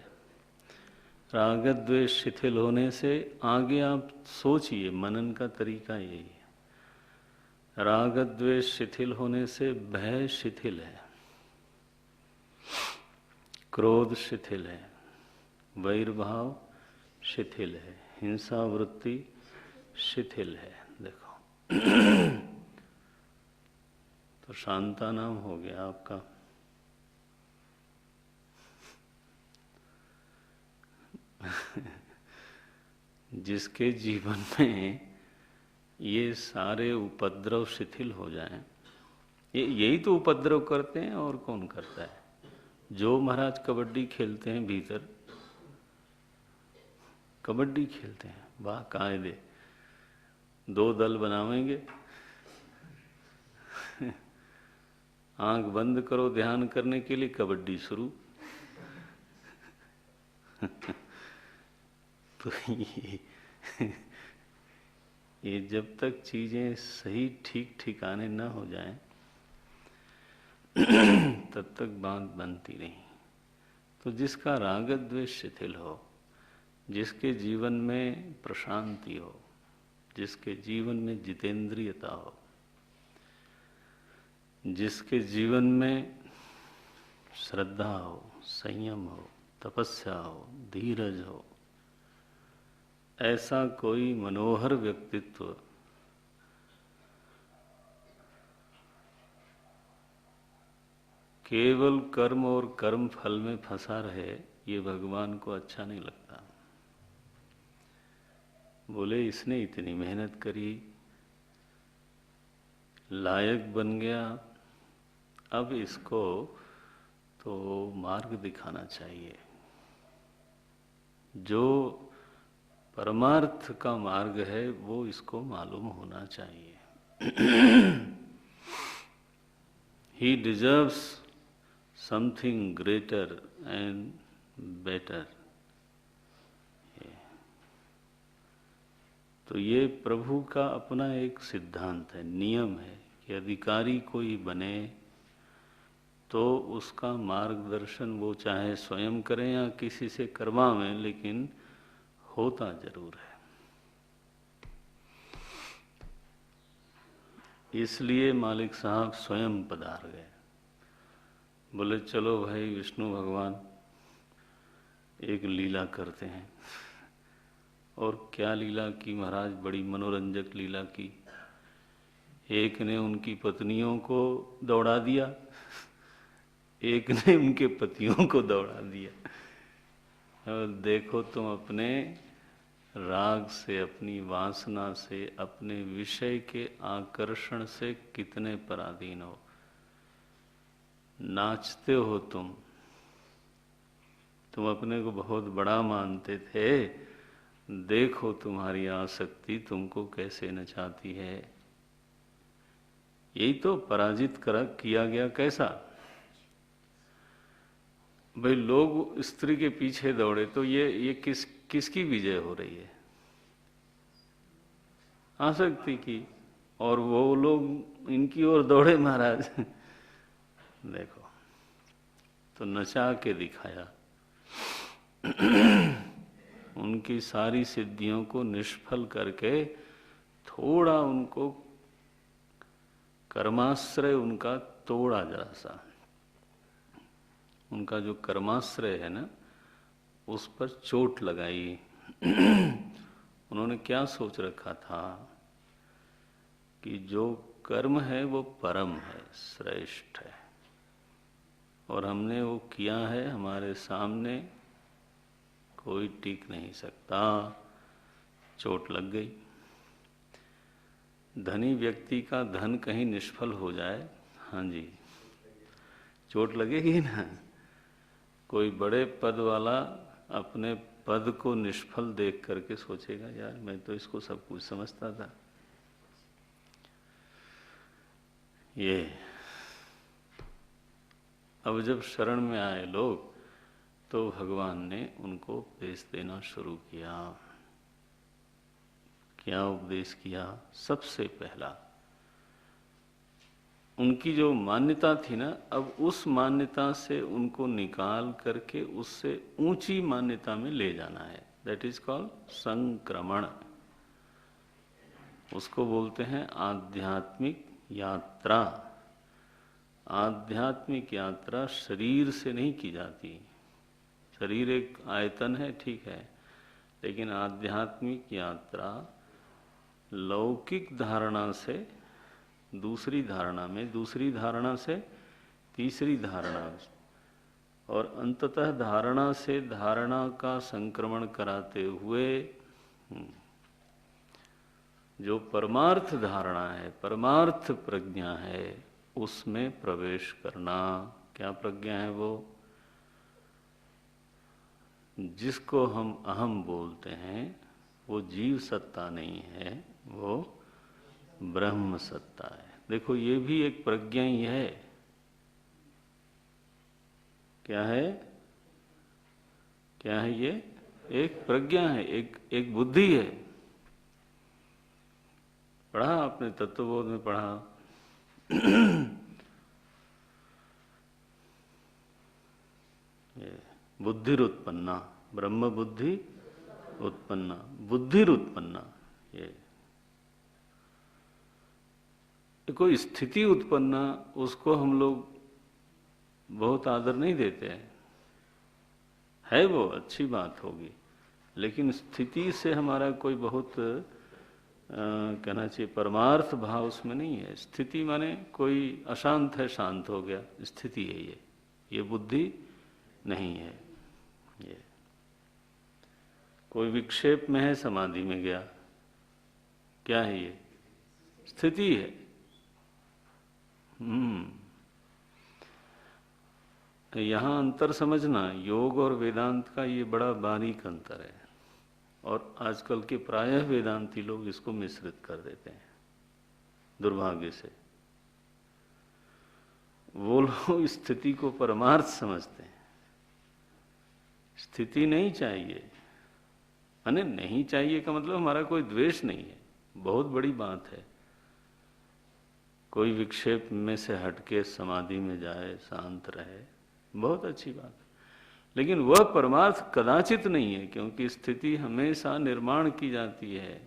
राग द्वेष शिथिल होने से आगे आप सोचिए, मनन का तरीका यही है। राग द्वेष शिथिल होने से भय शिथिल है, क्रोध शिथिल है, वैरभाव शिथिल है, हिंसा वृत्ति शिथिल है। देखो तो शांता नाम हो गया आपका। जिसके जीवन में ये सारे उपद्रव शिथिल हो जाएं, यही तो उपद्रव करते हैं और कौन करता है? जो महाराज कबड्डी खेलते हैं भीतर, कबड्डी खेलते हैं बाकायदे, 2 दल बनावेंगे, आंख बंद करो ध्यान करने के लिए, कबड्डी शुरू। तो ये जब तक चीजें सही ठीक ठिकाने न हो जाएं तब तक बात बनती नहीं। तो जिसका राग द्वेष शिथिल हो, जिसके जीवन में प्रशांति हो, जिसके जीवन में जितेंद्रियता हो, जिसके जीवन में श्रद्धा हो, संयम हो, तपस्या हो, धीरज हो, ऐसा कोई मनोहर व्यक्तित्व केवल कर्म और कर्म फल में फंसा रहे, ये भगवान को अच्छा नहीं लगता। बोले इसने इतनी मेहनत करी, लायक बन गया, अब इसको तो मार्ग दिखाना चाहिए। जो परमार्थ का मार्ग है वो इसको मालूम होना चाहिए। He deserves something greater and better. तो ये प्रभु का अपना एक सिद्धांत है, नियम है कि अधिकारी कोई बने तो उसका मार्गदर्शन वो चाहे स्वयं करें या किसी से करवावें, लेकिन होता जरूर है। इसलिए मालिक साहब स्वयं पधार गए। बोले चलो भाई विष्णु भगवान एक लीला करते हैं। और क्या लीला की महाराज? बड़ी मनोरंजक लीला की। एक ने उनकी पत्नियों को दौड़ा दिया, एक ने उनके पतियों को दौड़ा दिया। और देखो तुम अपने राग से, अपनी वासना से, अपने विषय के आकर्षण से कितने पराधीन हो। नाचते हो तुम अपने को बहुत बड़ा मानते थे, देखो तुम्हारी आसक्ति तुमको कैसे नचाती है। यही तो पराजित किया गया। कैसा भाई, लोग स्त्री के पीछे दौड़े तो ये किसकी विजय हो रही है? आसक्ति की। और वो लोग इनकी ओर दौड़े महाराज। देखो तो नचा के दिखाया। उनकी सारी सिद्धियों को निष्फल करके थोड़ा उनको कर्माश्रय उनका तोड़ा जरा सा। उनका जो कर्माश्रय है ना, उस पर चोट लगाई। उन्होंने क्या सोच रखा था कि जो कर्म है वो परम है, श्रेष्ठ है, और हमने वो किया है, हमारे सामने कोई टिक नहीं सकता। चोट लग गई। धनी व्यक्ति का धन कहीं निष्फल हो जाए, हाँ जी, चोट लगेगी ना। कोई बड़े पद वाला अपने पद को निष्फल देख करके सोचेगा, यार मैं तो इसको सब कुछ समझता था। ये अब जब शरण में आए लोग तो भगवान ने उनको उपदेश देना शुरू किया। क्या उपदेश किया? सबसे पहला उनकी जो मान्यता थी ना, अब उस मान्यता से उनको निकाल करके उससे ऊंची मान्यता में ले जाना है। दैट इज कॉल्ड संक्रमण। उसको बोलते हैं आध्यात्मिक यात्रा। आध्यात्मिक यात्रा शरीर से नहीं की जाती। शरीर एक आयतन है, ठीक है, लेकिन आध्यात्मिक यात्रा लौकिक धारणा से दूसरी धारणा में, दूसरी धारणा से तीसरी धारणा में, और अंततः धारणा से धारणा का संक्रमण कराते हुए जो परमार्थ धारणा है, परमार्थ प्रज्ञा है, उसमें प्रवेश करना। क्या प्रज्ञा है वो? जिसको हम अहम बोलते हैं, वो जीव सत्ता नहीं है, वो ब्रह्म सत्ता है। देखो ये भी एक प्रज्ञा ही है। क्या है? क्या है ये? एक प्रज्ञा है, एक बुद्धि है। पढ़ा आपने, तत्वबोध में पढ़ा। बुद्धिरुत्पन्ना, ब्रह्म बुद्धि उत्पन्ना, बुद्धिरुत्पन्ना। ये कोई स्थिति उत्पन्न, उसको हम लोग बहुत आदर नहीं देते हैं। है वो अच्छी बात होगी, लेकिन स्थिति से हमारा कोई बहुत कहना चाहिए परमार्थ भाव उसमें नहीं है। स्थिति माने कोई अशांत है, शांत हो गया, स्थिति है ये बुद्धि नहीं है। ये कोई विक्षेप में है, समाधि में गया, क्या है ये? स्थिति है। यहाँ अंतर समझना, योग और वेदांत का ये बड़ा बारीक अंतर है, और आजकल के प्रायः वेदांती लोग इसको मिश्रित कर देते हैं दुर्भाग्य से। वो लोग स्थिति को परमार्थ समझते हैं। स्थिति नहीं चाहिए, अने नहीं चाहिए का मतलब हमारा कोई द्वेष नहीं है, बहुत बड़ी बात है। कोई विक्षेप में से हटके समाधि में जाए, शांत रहे, बहुत अच्छी बात है। लेकिन वह परमार्थ कदाचित नहीं है, क्योंकि स्थिति हमेशा निर्माण की जाती है।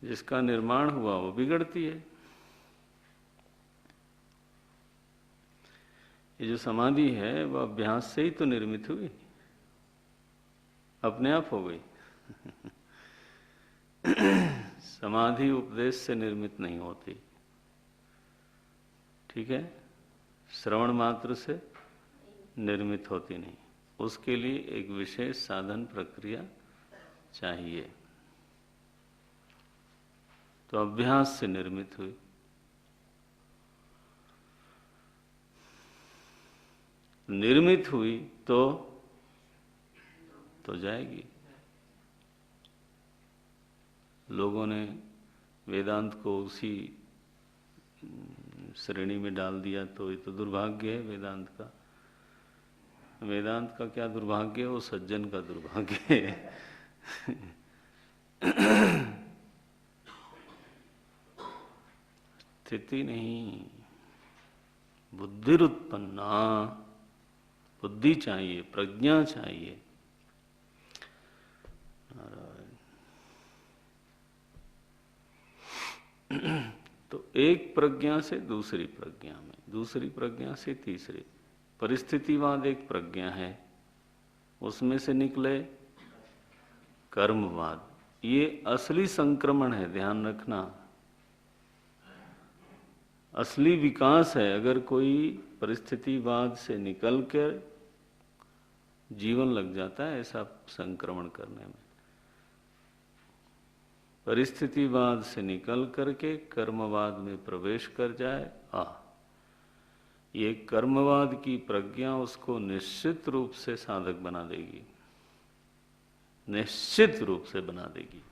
जिसका निर्माण हुआ वो बिगड़ती है। ये जो समाधि है वह अभ्यास से ही तो निर्मित हुई, अपने आप हो गई। समाधि उपदेश से निर्मित नहीं होती, ठीक है? श्रवण मात्र से निर्मित होती नहीं, उसके लिए एक विशेष साधन प्रक्रिया चाहिए। तो अभ्यास से निर्मित हुई। निर्मित हुई तो जाएगी। लोगों ने वेदांत को उसी श्रेणी में डाल दिया, तो ये तो दुर्भाग्य है वेदांत का। वेदांत का क्या दुर्भाग्य है, वो सज्जन का दुर्भाग्य है। स्थिति नहीं, बुद्धिरुत्पन्ना, बुद्धि चाहिए, प्रज्ञा चाहिए। तो एक प्रज्ञा से दूसरी प्रज्ञा में, दूसरी प्रज्ञा से तीसरी। परिस्थितिवाद एक प्रज्ञा है, उसमें से निकले कर्मवाद। ये असली संक्रमण है, ध्यान रखना। असली विकास है। अगर कोई परिस्थितिवाद से निकलकर जीवन लग जाता है ऐसा संक्रमण करने में, परिस्थितिवाद से निकल करके कर्मवाद में प्रवेश कर जाए, ये कर्मवाद की प्रज्ञा उसको निश्चित रूप से साधक बना देगी, निश्चित रूप से बना देगी।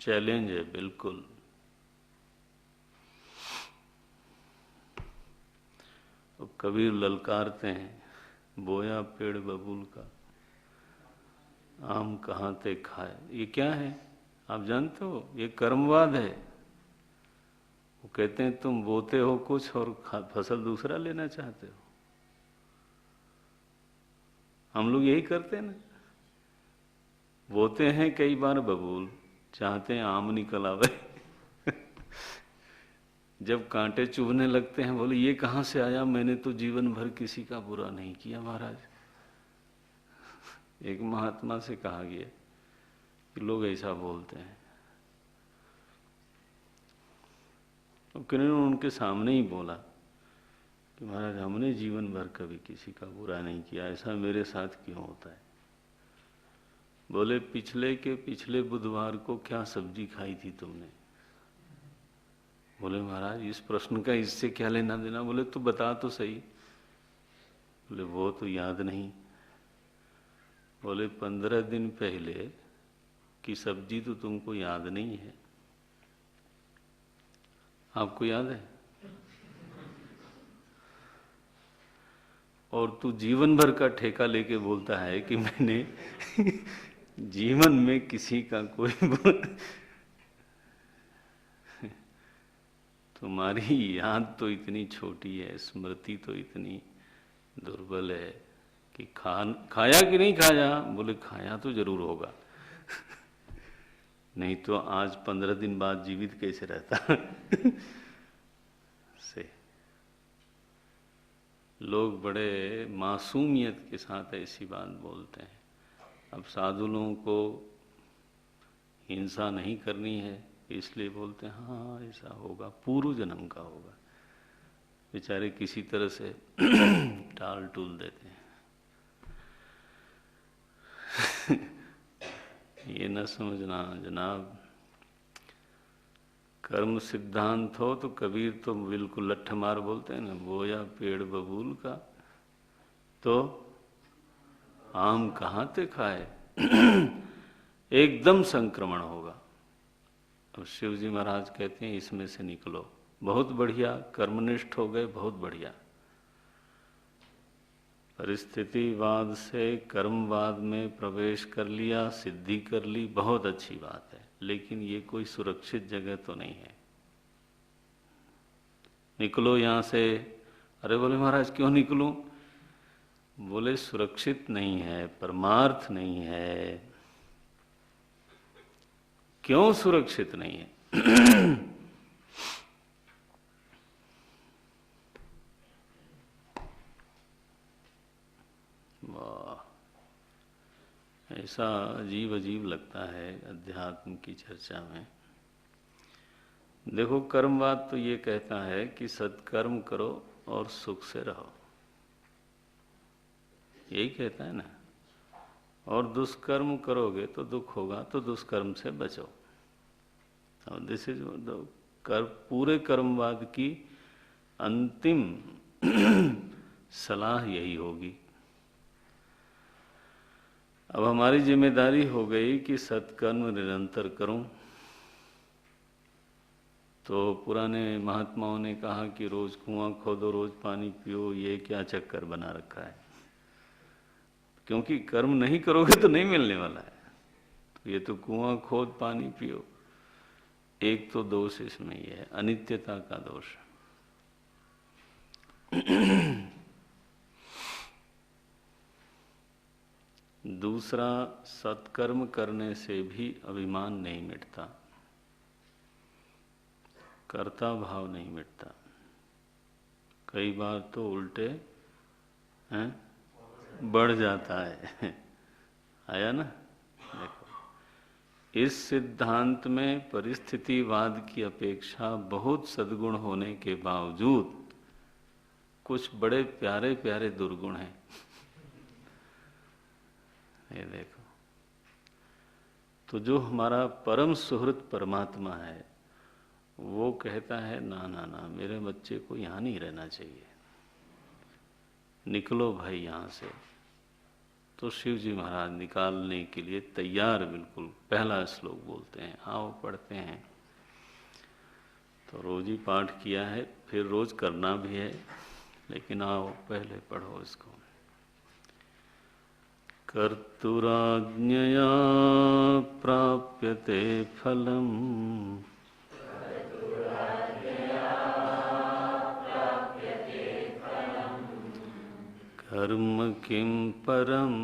चैलेंज है बिल्कुल। तो कबीर ललकारते हैं, बोया पेड़ बबूल का, आम कहाँ ते खाए। ये क्या है आप जानते हो? ये कर्मवाद है। वो कहते हैं तुम बोते हो कुछ और फसल दूसरा लेना चाहते हो। हम लोग यही करते हैं ना, बोते हैं कई बार बबूल, चाहते हैं आम निकल आवे। जब कांटे चुभने लगते हैं, बोले ये कहाँ से आया, मैंने तो जीवन भर किसी का बुरा नहीं किया महाराज। एक महात्मा से कहा गया कि लोग ऐसा बोलते हैं। तो किन्होंने उनके सामने ही बोला कि महाराज हमने जीवन भर कभी किसी का बुरा नहीं किया, ऐसा मेरे साथ क्यों होता है? बोले पिछले के पिछले बुधवार को क्या सब्जी खाई थी तुमने? बोले महाराज इस प्रश्न का इससे क्या लेना देना? बोले तू बता तो सही। बोले वो तो याद नहीं। बोले 15 दिन पहले की सब्जी तो तुमको याद नहीं है, आपको याद है? और तू जीवन भर का ठेका लेके बोलता है कि मैंने जीवन में किसी का कोई तुम्हारी याद तो इतनी छोटी है, स्मृति तो इतनी दुर्बल है कि खाया कि नहीं खाया? बोले खाया तो जरूर होगा। नहीं तो आज 15 दिन बाद जीवित कैसे रहता? से लोग बड़े मासूमियत के साथ ऐसी बात बोलते हैं। अब साधु लोगों को हिंसा नहीं करनी है, इसलिए बोलते हैं हाँ ऐसा होगा, पूर्व जन्म का होगा। बेचारे किसी तरह से टाल टूल देते हैं। ये न समझना जनाब, कर्म सिद्धांत हो तो कबीर तो बिल्कुल लठ मार बोलते हैं ना, बोया पेड़ बबूल का तो आम कहाँ ते खाए। एकदम संक्रमण होगा। अब शिव जी महाराज कहते हैं इसमें से निकलो, बहुत बढ़िया, कर्मनिष्ठ हो गए, बहुत बढ़िया। परिस्थितिवाद से कर्मवाद में प्रवेश कर लिया, सिद्धि कर ली, बहुत अच्छी बात है, लेकिन ये कोई सुरक्षित जगह तो नहीं है। निकलो यहाँ से। अरे बोले महाराज क्यों निकलूं? बोले सुरक्षित नहीं है, परमार्थ नहीं है। क्यों सुरक्षित नहीं है? वाह, ऐसा अजीब अजीब लगता है अध्यात्म की चर्चा में। देखो, कर्मवाद तो ये कहता है कि सत्कर्म करो और सुख से रहो, यही कहता है ना। और दुष्कर्म करोगे तो दुख होगा, तो दुष्कर्म से बचो। दिस इज पूरे कर्मवाद की अंतिम सलाह यही होगी। अब हमारी जिम्मेदारी हो गई कि सत्कर्म निरंतर करूं। तो पुराने महात्माओं ने कहा कि रोज कुआं खोदो, रोज पानी पियो, ये क्या चक्कर बना रखा है? क्योंकि कर्म नहीं करोगे तो नहीं मिलने वाला है। तो ये तो कुआं खोद पानी पियो, एक तो दोष इसमें ये है, अनित्यता का दोष। दूसरा, सत्कर्म करने से भी अभिमान नहीं मिटता, कर्ता भाव नहीं मिटता। कई बार तो उल्टे हैं बढ़ जाता है। आया ना? देखो, इस सिद्धांत में परिस्थितिवाद की अपेक्षा बहुत सद्गुण होने के बावजूद कुछ बड़े प्यारे प्यारे दुर्गुण हैं। ये देखो, तो जो हमारा परम सुहृद परमात्मा है वो कहता है ना ना ना, मेरे बच्चे को यहाँ नहीं रहना चाहिए, निकलो भाई यहाँ से। तो शिव जी महाराज निकालने के लिए तैयार, बिल्कुल पहला श्लोक बोलते हैं, आओ पढ़ते हैं। तो रोज ही पाठ किया है, फिर रोज करना भी है, लेकिन आओ पहले पढ़ो इसको। कर्तुराज्ञया प्राप्यते फलम् कर्म किं परं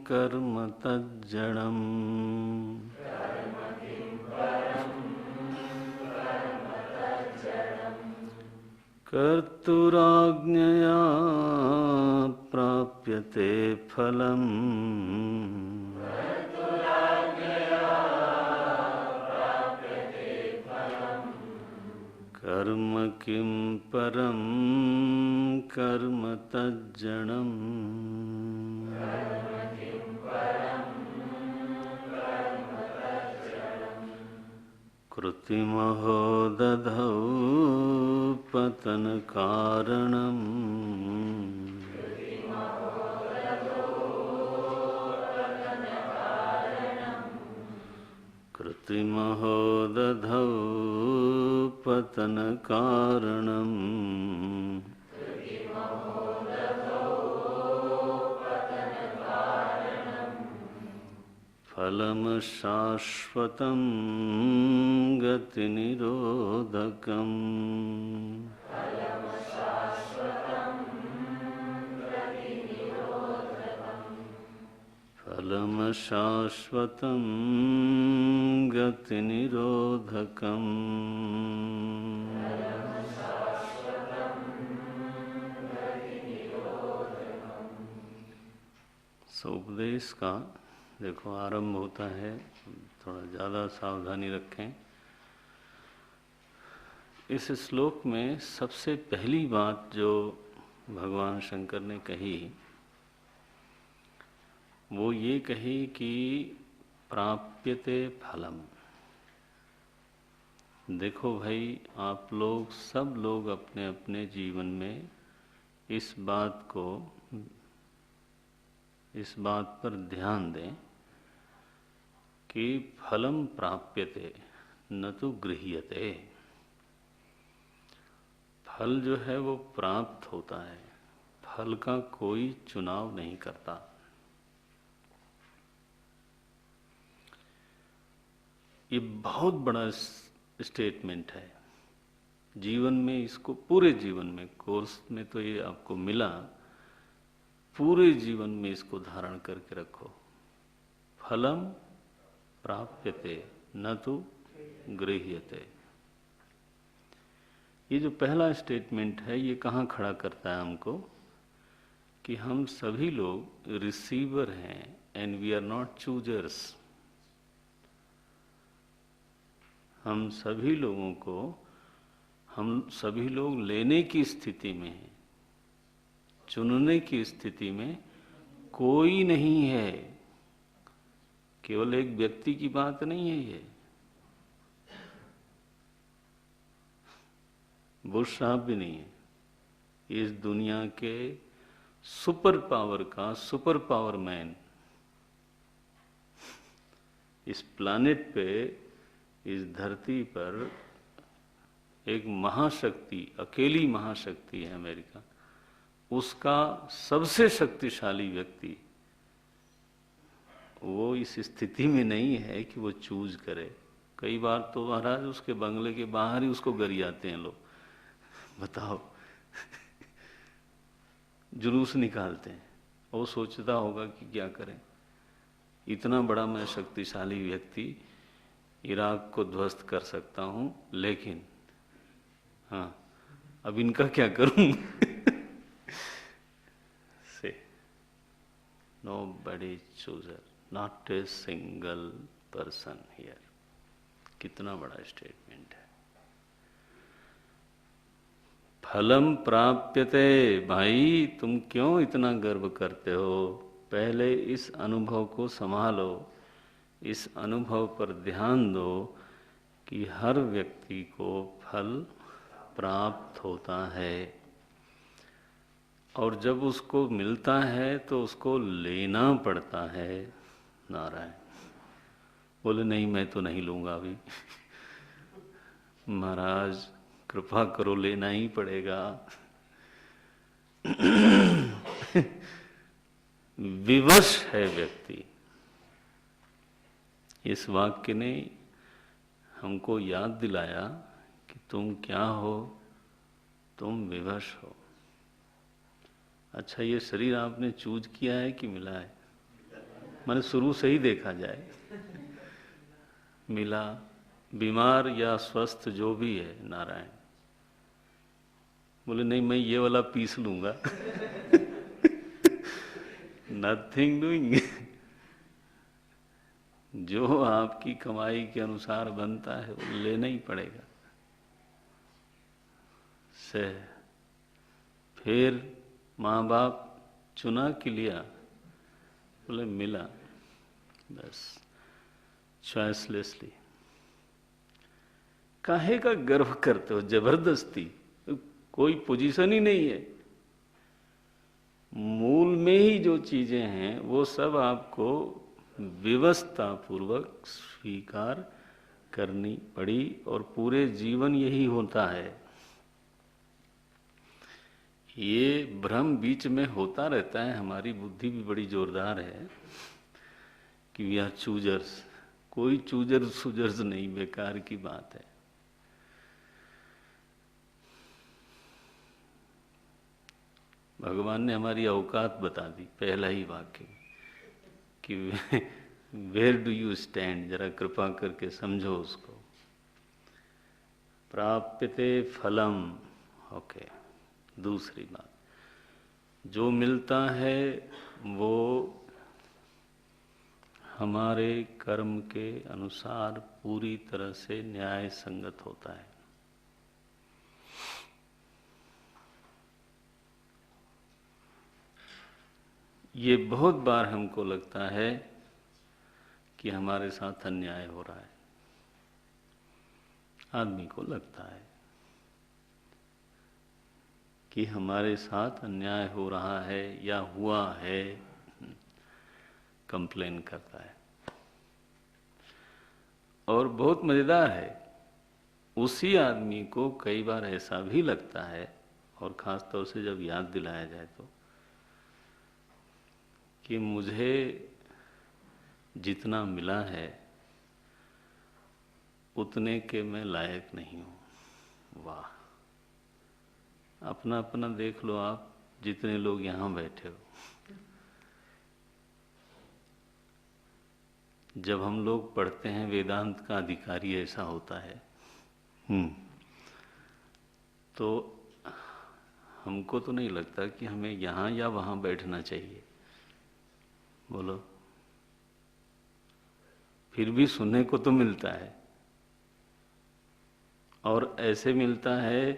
कर्म तज्जडम्। कर्तुराज्ञया प्राप्यते फलम् कर्म किं परं कर्म तज्जडम्। कृतिमहो दधौ पतनकारणम् कृतिमहो दधौ पतनकारणम् फलम् शाश्वतं गतिनिरोधकम्। फलम् शाश्वतं गतिनिरोधकम्। उपदेश का देखो आरंभ होता है, थोड़ा ज़्यादा सावधानी रखें। इस श्लोक में सबसे पहली बात जो भगवान शंकर ने कही वो ये कही कि प्राप्यते फलम। देखो भाई, आप लोग सब लोग अपने अपने जीवन में इस बात पर ध्यान दें कि फलम प्राप्यते न तो गृह्यते। फल जो है वो प्राप्त होता है, फल का कोई चुनाव नहीं करता। ये बहुत बड़ा स्टेटमेंट है जीवन में। इसको पूरे जीवन में, कोर्स में तो ये आपको मिला, पूरे जीवन में इसको धारण करके रखो। फलम प्राप्यते न तो गृह्यते। ये जो पहला स्टेटमेंट है ये कहाँ खड़ा करता है हमको कि हम सभी लोग रिसीवर हैं and we are not choosers. हम सभी लोग लेने की स्थिति में हैं, चुनने की स्थिति में कोई नहीं है। केवल एक व्यक्ति की बात नहीं है ये। बुश साहब भी नहीं है। इस दुनिया के सुपर पावर का सुपर पावर मैन इस प्लानेट पे, इस धरती पर एक महाशक्ति, अकेली महाशक्ति है अमेरिका। उसका सबसे शक्तिशाली व्यक्ति वो इस स्थिति में नहीं है कि वो चूज करे। कई बार तो महाराज उसके बंगले के बाहर ही उसको गरियाते हैं लोग, बताओ। जुलूस निकालते हैं। वो सोचता होगा कि क्या करें, इतना बड़ा मैं शक्तिशाली व्यक्ति इराक को ध्वस्त कर सकता हूं, लेकिन हाँ अब इनका क्या करूं। से nobody chooser, not a single person here। कितना बड़ा स्टेटमेंट है। फलम प्राप्यते। भाई तुम क्यों इतना गर्व करते हो? पहले इस अनुभव को संभालो, इस अनुभव पर ध्यान दो कि हर व्यक्ति को फल प्राप्त होता है, और जब उसको मिलता है तो उसको लेना पड़ता है। नारायण बोले नहीं मैं तो नहीं लूंगा अभी। महाराज कृपा करो, लेना ही पड़ेगा। विवश है व्यक्ति। इस वाक्य ने हमको याद दिलाया कि तुम क्या हो, तुम विवश हो। अच्छा, ये शरीर आपने चूज किया है कि मिला है? मैंने शुरू से ही देखा जाए, मिला। बीमार या स्वस्थ जो भी है, नारायण बोले नहीं मैं ये वाला पीस लूंगा। Nothing doing. जो आपकी कमाई के अनुसार बनता है वो लेना ही पड़ेगा। से फिर माँ बाप चुना कि लिया? बोले मिला, बस चॉइसलेसली। काहे का गर्व करते हो जबरदस्ती? कोई पोजीशन ही नहीं है। मूल में ही जो चीजें हैं वो सब आपको विवशता पूर्वक स्वीकार करनी पड़ी, और पूरे जीवन यही होता है। ये भ्रम बीच में होता रहता है। हमारी बुद्धि भी बड़ी जोरदार है कि वी आर चूजर्स। कोई चूजर सुजर्स नहीं, बेकार की बात है। भगवान ने हमारी औकात बता दी पहला ही वाक्य कि वेयर डू यू स्टैंड। जरा कृपा करके समझो उसको। प्राप्यते फलम। ओके, दूसरी बात, जो मिलता है वो हमारे कर्म के अनुसार पूरी तरह से न्याय संगत होता है। ये बहुत बार हमको लगता है कि हमारे साथ अन्याय हो रहा है। आदमी को लगता है कि हमारे साथ अन्याय हो रहा है या हुआ है, कंप्लेन करता है। और बहुत मजेदार है, उसी आदमी को कई बार ऐसा भी लगता है, और खास तौर से जब याद दिलाया जाए तो, कि मुझे जितना मिला है उतने के मैं लायक नहीं हूं। वाह, अपना अपना देख लो आप, जितने लोग यहां बैठे हो। जब हम लोग पढ़ते हैं वेदांत का अधिकारी ऐसा होता है, तो हमको तो नहीं लगता कि हमें यहाँ या वहाँ बैठना चाहिए। बोलो, फिर भी सुनने को तो मिलता है, और ऐसे मिलता है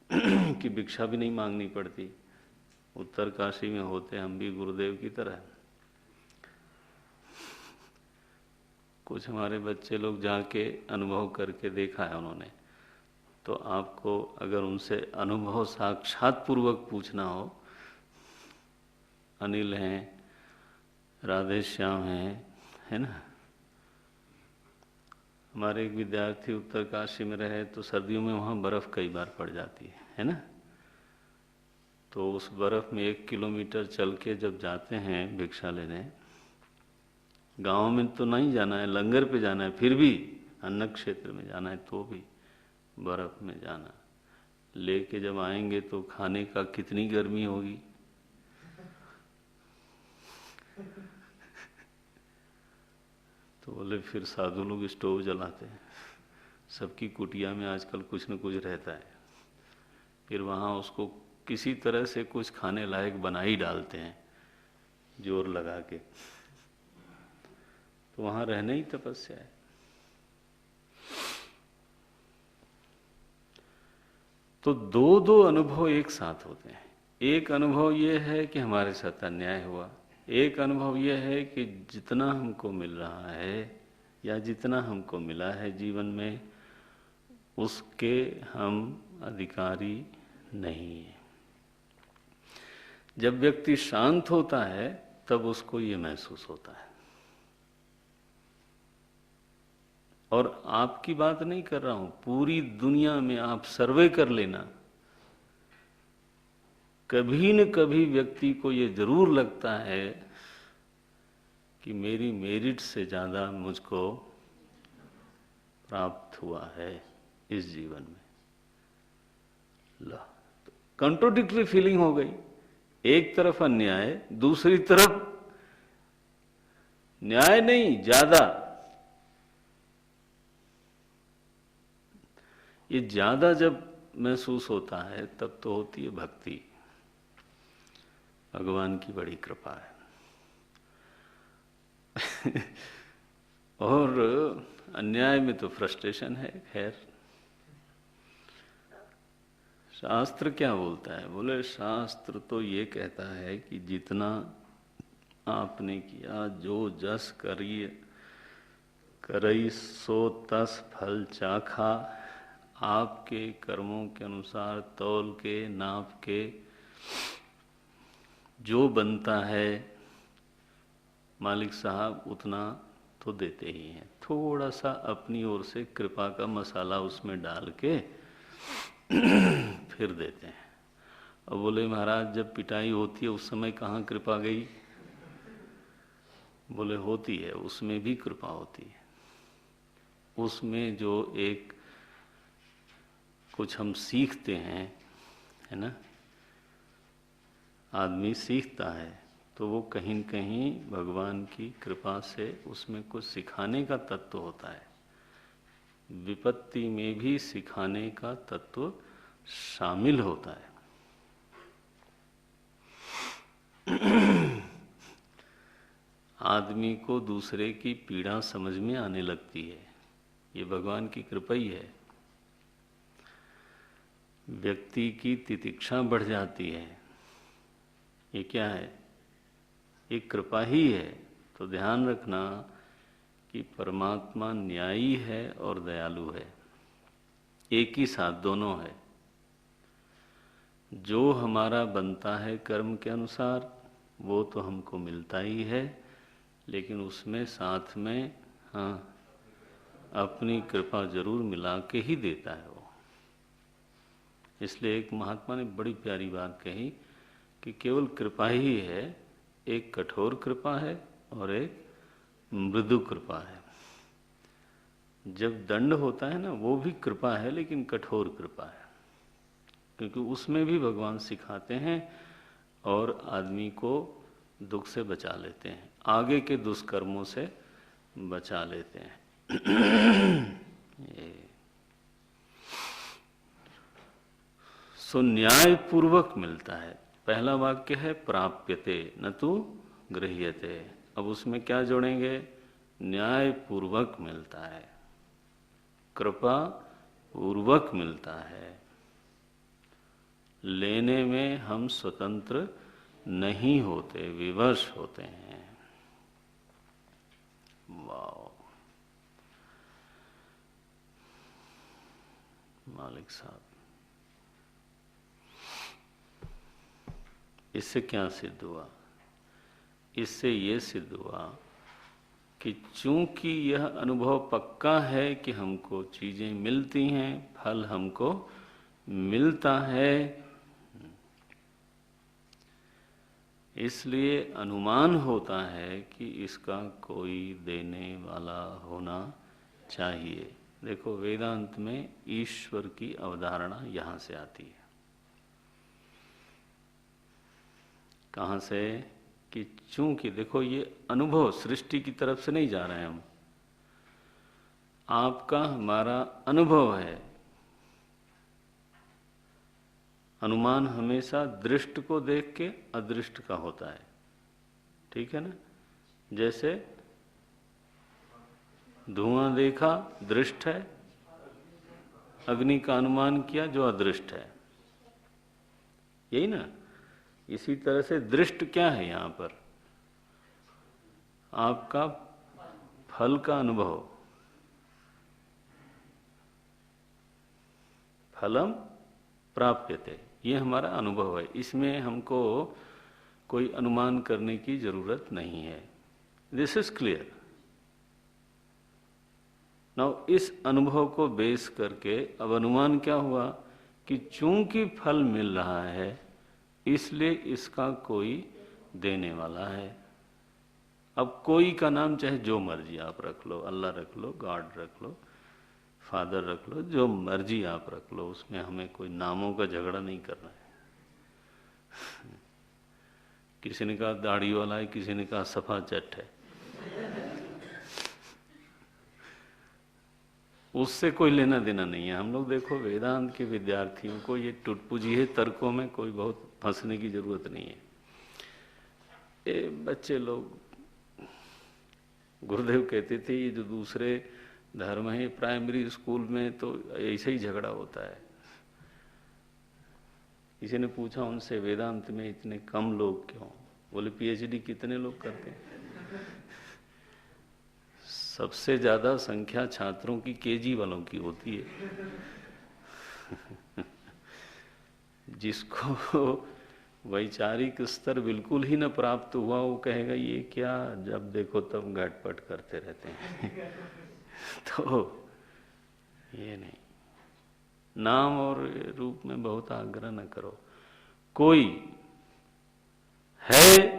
कि भिक्षा भी नहीं मांगनी पड़ती। उत्तर काशी में होते हम भी गुरुदेव की तरह। कुछ हमारे बच्चे लोग जाके अनुभव करके देखा है उन्होंने, तो आपको अगर उनसे अनुभव साक्षात पूर्वक पूछना हो, अनिल हैं, राधे श्याम हैं, है ना। हमारे एक विद्यार्थी उत्तर काशी में रहे, तो सर्दियों में वहाँ बर्फ़ कई बार पड़ जाती है ना। तो उस बर्फ़ में 1 किलोमीटर चल के जब जाते हैं भिक्षा लेने, गांव में तो नहीं जाना है, लंगर पे जाना है, फिर भी अन्न क्षेत्र में जाना है, तो भी बर्फ़ में जाना, लेके जब आएंगे तो खाने का कितनी गर्मी होगी। तो बोले फिर साधु लोग स्टोव जलाते हैं, सबकी कुटिया में आजकल कुछ न कुछ रहता है, फिर वहाँ उसको किसी तरह से कुछ खाने लायक बना ही डालते हैं जोर लगा के। तो वहाँ रहना ही तपस्या है। तो दो दो अनुभव एक साथ होते हैं। एक अनुभव ये है कि हमारे साथ अन्याय हुआ, एक अनुभव यह है कि जितना हमको मिल रहा है या जितना हमको मिला है जीवन में, उसके हम अधिकारी नहीं हैं। जब व्यक्ति शांत होता है तब उसको ये महसूस होता है। और आपकी बात नहीं कर रहा हूं, पूरी दुनिया में आप सर्वे कर लेना, कभी न कभी व्यक्ति को ये जरूर लगता है कि मेरी मेरिट से ज्यादा मुझको प्राप्त हुआ है इस जीवन में। ला, तो कंट्रोडिक्टरी फीलिंग हो गई। एक तरफ अन्याय, दूसरी तरफ न्याय नहीं, ज्यादा। ये ज्यादा जब महसूस होता है तब तो होती है भक्ति, भगवान की बड़ी कृपा है। और अन्याय में तो फ्रस्ट्रेशन है। खैर, शास्त्र क्या बोलता है? बोले शास्त्र तो ये कहता है कि जितना आपने किया, जो जस करिए करई सो तस फल चाखा, आपके कर्मों के अनुसार तौल के नाप के जो बनता है मालिक साहब उतना तो देते ही हैं। थोड़ा सा अपनी ओर से कृपा का मसाला उसमें डाल के फिर देते हैं। अब बोले महाराज जब पिटाई होती है उस समय कहाँ कृपा गई? बोले होती है, उसमें भी कृपा होती है। उसमें जो एक कुछ हम सीखते हैं, है ना, आदमी सीखता है, तो वो कहीं न कहीं भगवान की कृपा से उसमें कुछ सिखाने का तत्व होता है। विपत्ति में भी सिखाने का तत्व शामिल होता है। आदमी को दूसरे की पीड़ा समझ में आने लगती है। ये भगवान की कृपा ही है। व्यक्ति की तितिक्षा बढ़ जाती है। ये क्या है? ये कृपा ही है। तो ध्यान रखना कि परमात्मा न्यायी है और दयालु है, एक ही साथ दोनों है। जो हमारा बनता है कर्म के अनुसार वो तो हमको मिलता ही है, लेकिन उसमें साथ में हाँ अपनी कृपा जरूर मिला के ही देता है वो। इसलिए एक महात्मा ने बड़ी प्यारी बात कही कि केवल कृपा ही है, एक कठोर कृपा है और एक मृदु कृपा है। जब दंड होता है ना, वो भी कृपा है लेकिन कठोर कृपा है, क्योंकि उसमें भी भगवान सिखाते हैं और आदमी को दुख से बचा लेते हैं, आगे के दुष्कर्मों से बचा लेते हैं। सो न्याय पूर्वक मिलता है। पहला वाक्य है प्राप्यते न तु गृह्यते। अब उसमें क्या जोड़ेंगे? न्याय पूर्वक मिलता है, कृपा पूर्वक मिलता है। लेने में हम स्वतंत्र नहीं होते, विवश होते हैं। वाह, मालिक साहब, इससे क्या सिद्ध हुआ? इससे ये सिद्ध हुआ कि चूंकि यह अनुभव पक्का है कि हमको चीजें मिलती हैं, फल हमको मिलता है, इसलिए अनुमान होता है कि इसका कोई देने वाला होना चाहिए। देखो, वेदांत में ईश्वर की अवधारणा यहाँ से आती है। कहाँ से? कि चूंकि देखो, ये अनुभव सृष्टि की तरफ से नहीं जा रहे हैं हम, आपका हमारा अनुभव है। अनुमान हमेशा दृष्ट को देख के अदृष्ट का होता है, ठीक है ना? जैसे धुआं देखा दृष्ट है, अग्नि का अनुमान किया जो अदृष्ट है, यही ना? इसी तरह से दृष्ट क्या है यहाँ पर? आपका फल का अनुभव। फलम प्राप्यते, ये हमारा अनुभव है। इसमें हमको कोई अनुमान करने की जरूरत नहीं है। This is clear. नाउ इस अनुभव को बेस करके अब अनुमान क्या हुआ कि चूंकि फल मिल रहा है इसलिए इसका कोई देने वाला है। अब कोई का नाम चाहे जो मर्जी आप रख लो, अल्लाह रख लो, गॉड रख लो, फादर रख लो, जो मर्जी आप रख लो, उसमें हमें कोई नामों का झगड़ा नहीं करना है। किसी ने कहा दाढ़ी वाला है, किसी ने कहा सफा चट है, उससे कोई लेना देना नहीं है। हम लोग देखो, वेदांत के विद्यार्थियों को ये टुटपुजिए तर्कों में कोई बहुत फंसने की जरूरत नहीं है। ये बच्चे लोग, गुरुदेव कहते थे ये जो दूसरे धर्म है, प्राइमरी स्कूल में तो ऐसे ही झगड़ा होता है। किसी ने पूछा उनसे, वेदांत में इतने कम लोग क्यों? बोले पीएचडी कितने लोग करते हैं? सबसे ज्यादा संख्या छात्रों की केजी वालों की होती है। जिसको वैचारिक स्तर बिल्कुल ही न प्राप्त हुआ वो कहेगा ये क्या, जब देखो तब घटपट करते रहते हैं। तो ये नहीं, नाम और रूप में बहुत आग्रह न करो। कोई है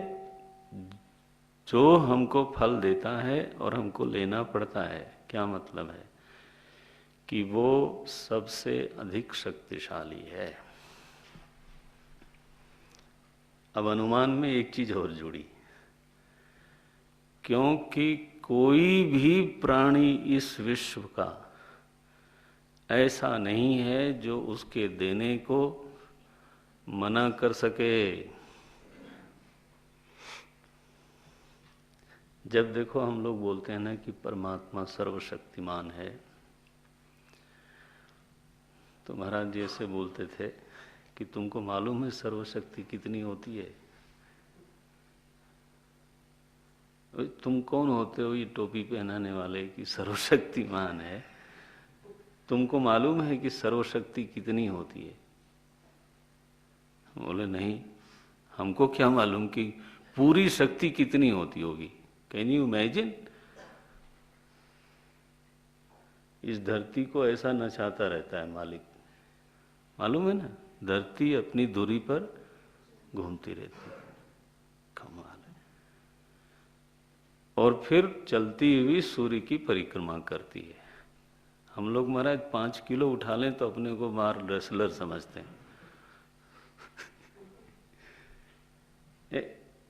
जो हमको फल देता है और हमको लेना पड़ता है। क्या मतलब है? कि वो सबसे अधिक शक्तिशाली है। अब अनुमान में एक चीज और जुड़ी, क्योंकि कोई भी प्राणी इस विश्व का ऐसा नहीं है जो उसके देने को मना कर सके। जब देखो हम लोग बोलते हैं ना कि परमात्मा सर्वशक्तिमान है, तो महाराज जी ऐसे बोलते थे कि तुमको मालूम है सर्वशक्ति कितनी होती है? तुम कौन होते हो ये टोपी पहनाने वाले कि सर्वशक्तिमान है? तुमको मालूम है कि सर्वशक्ति कितनी होती है? बोले नहीं, हमको क्या मालूम कि पूरी शक्ति कितनी होती होगी। Can you imagine? इस धरती को ऐसा नचाता रहता है मालिक, मालूम है ना? धरती अपनी दूरी पर घूमती रहती है, कमाल है। और फिर चलती हुई सूर्य की परिक्रमा करती है। हम लोग महाराज 5 किलो उठा लें तो अपने को मार रेसलर समझते हैं।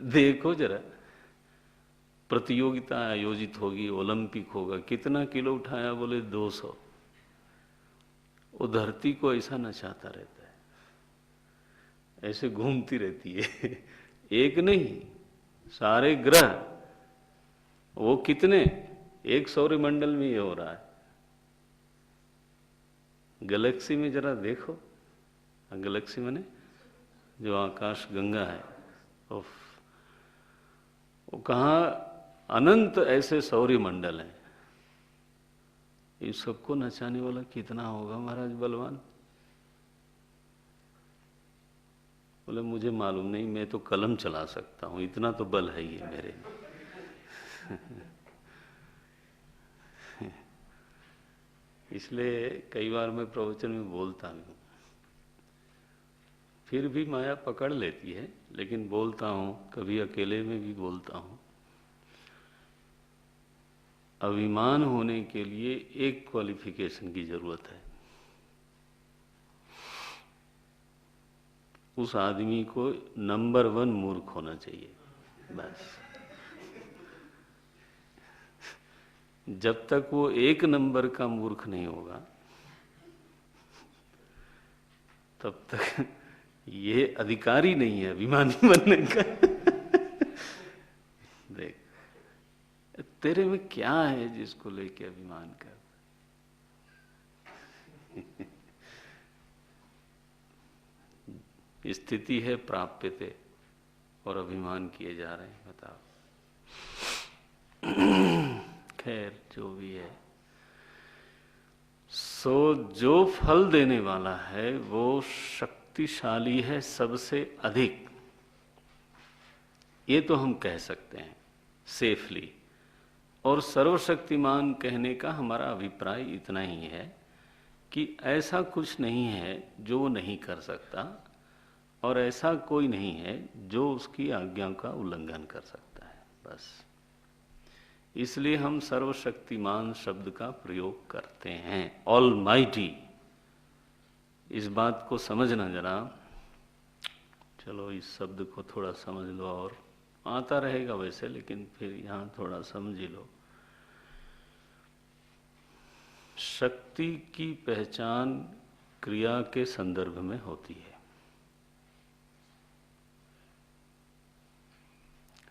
देखो जरा, प्रतियोगिता आयोजित होगी, ओलंपिक होगा, कितना किलो उठाया? बोले 200। वो धरती को ऐसा नचाता रहता है, ऐसे घूमती रहती है। एक नहीं, सारे ग्रह, वो कितने, एक सौरमंडल में ये हो रहा है। गैलेक्सी में जरा देखो, गैलेक्सी में जो आकाश गंगा है, वो कहाँ अनंत ऐसे सौरमंडल हैं। इन सबको नचाने वाला कितना होगा महाराज बलवान? बोले मुझे मालूम नहीं, मैं तो कलम चला सकता हूँ, इतना तो बल है ही मेरे। इसलिए कई बार मैं प्रवचन में बोलता हूँ, फिर भी माया पकड़ लेती है, लेकिन बोलता हूँ, कभी अकेले में भी बोलता हूँ। अभिमान होने के लिए एक क्वालिफिकेशन की जरूरत है। उस आदमी को नंबर 1 मूर्ख होना चाहिए, बस। जब तक वो 1 नंबर का मूर्ख नहीं होगा, तब तक ये अधिकारी नहीं है अभिमानी बनने का। देख, तेरे में क्या है जिसको लेके अभिमान कर? स्थिति है प्राप्यते और अभिमान किए जा रहे हैं, बताओ। खैर जो भी है, सो जो फल देने वाला है वो शक्तिशाली है सबसे अधिक, ये तो हम कह सकते हैं सेफली। और सर्वशक्तिमान कहने का हमारा अभिप्राय इतना ही है कि ऐसा कुछ नहीं है जो वो नहीं कर सकता, और ऐसा कोई नहीं है जो उसकी आज्ञा का उल्लंघन कर सकता है, बस। इसलिए हम सर्वशक्तिमान शब्द का प्रयोग करते हैं, ऑलमाइटी। इस बात को समझना जरा। चलो इस शब्द को थोड़ा समझ लो, और आता रहेगा वैसे, लेकिन फिर यहाँ थोड़ा समझ ही लो। शक्ति की पहचान क्रिया के संदर्भ में होती है।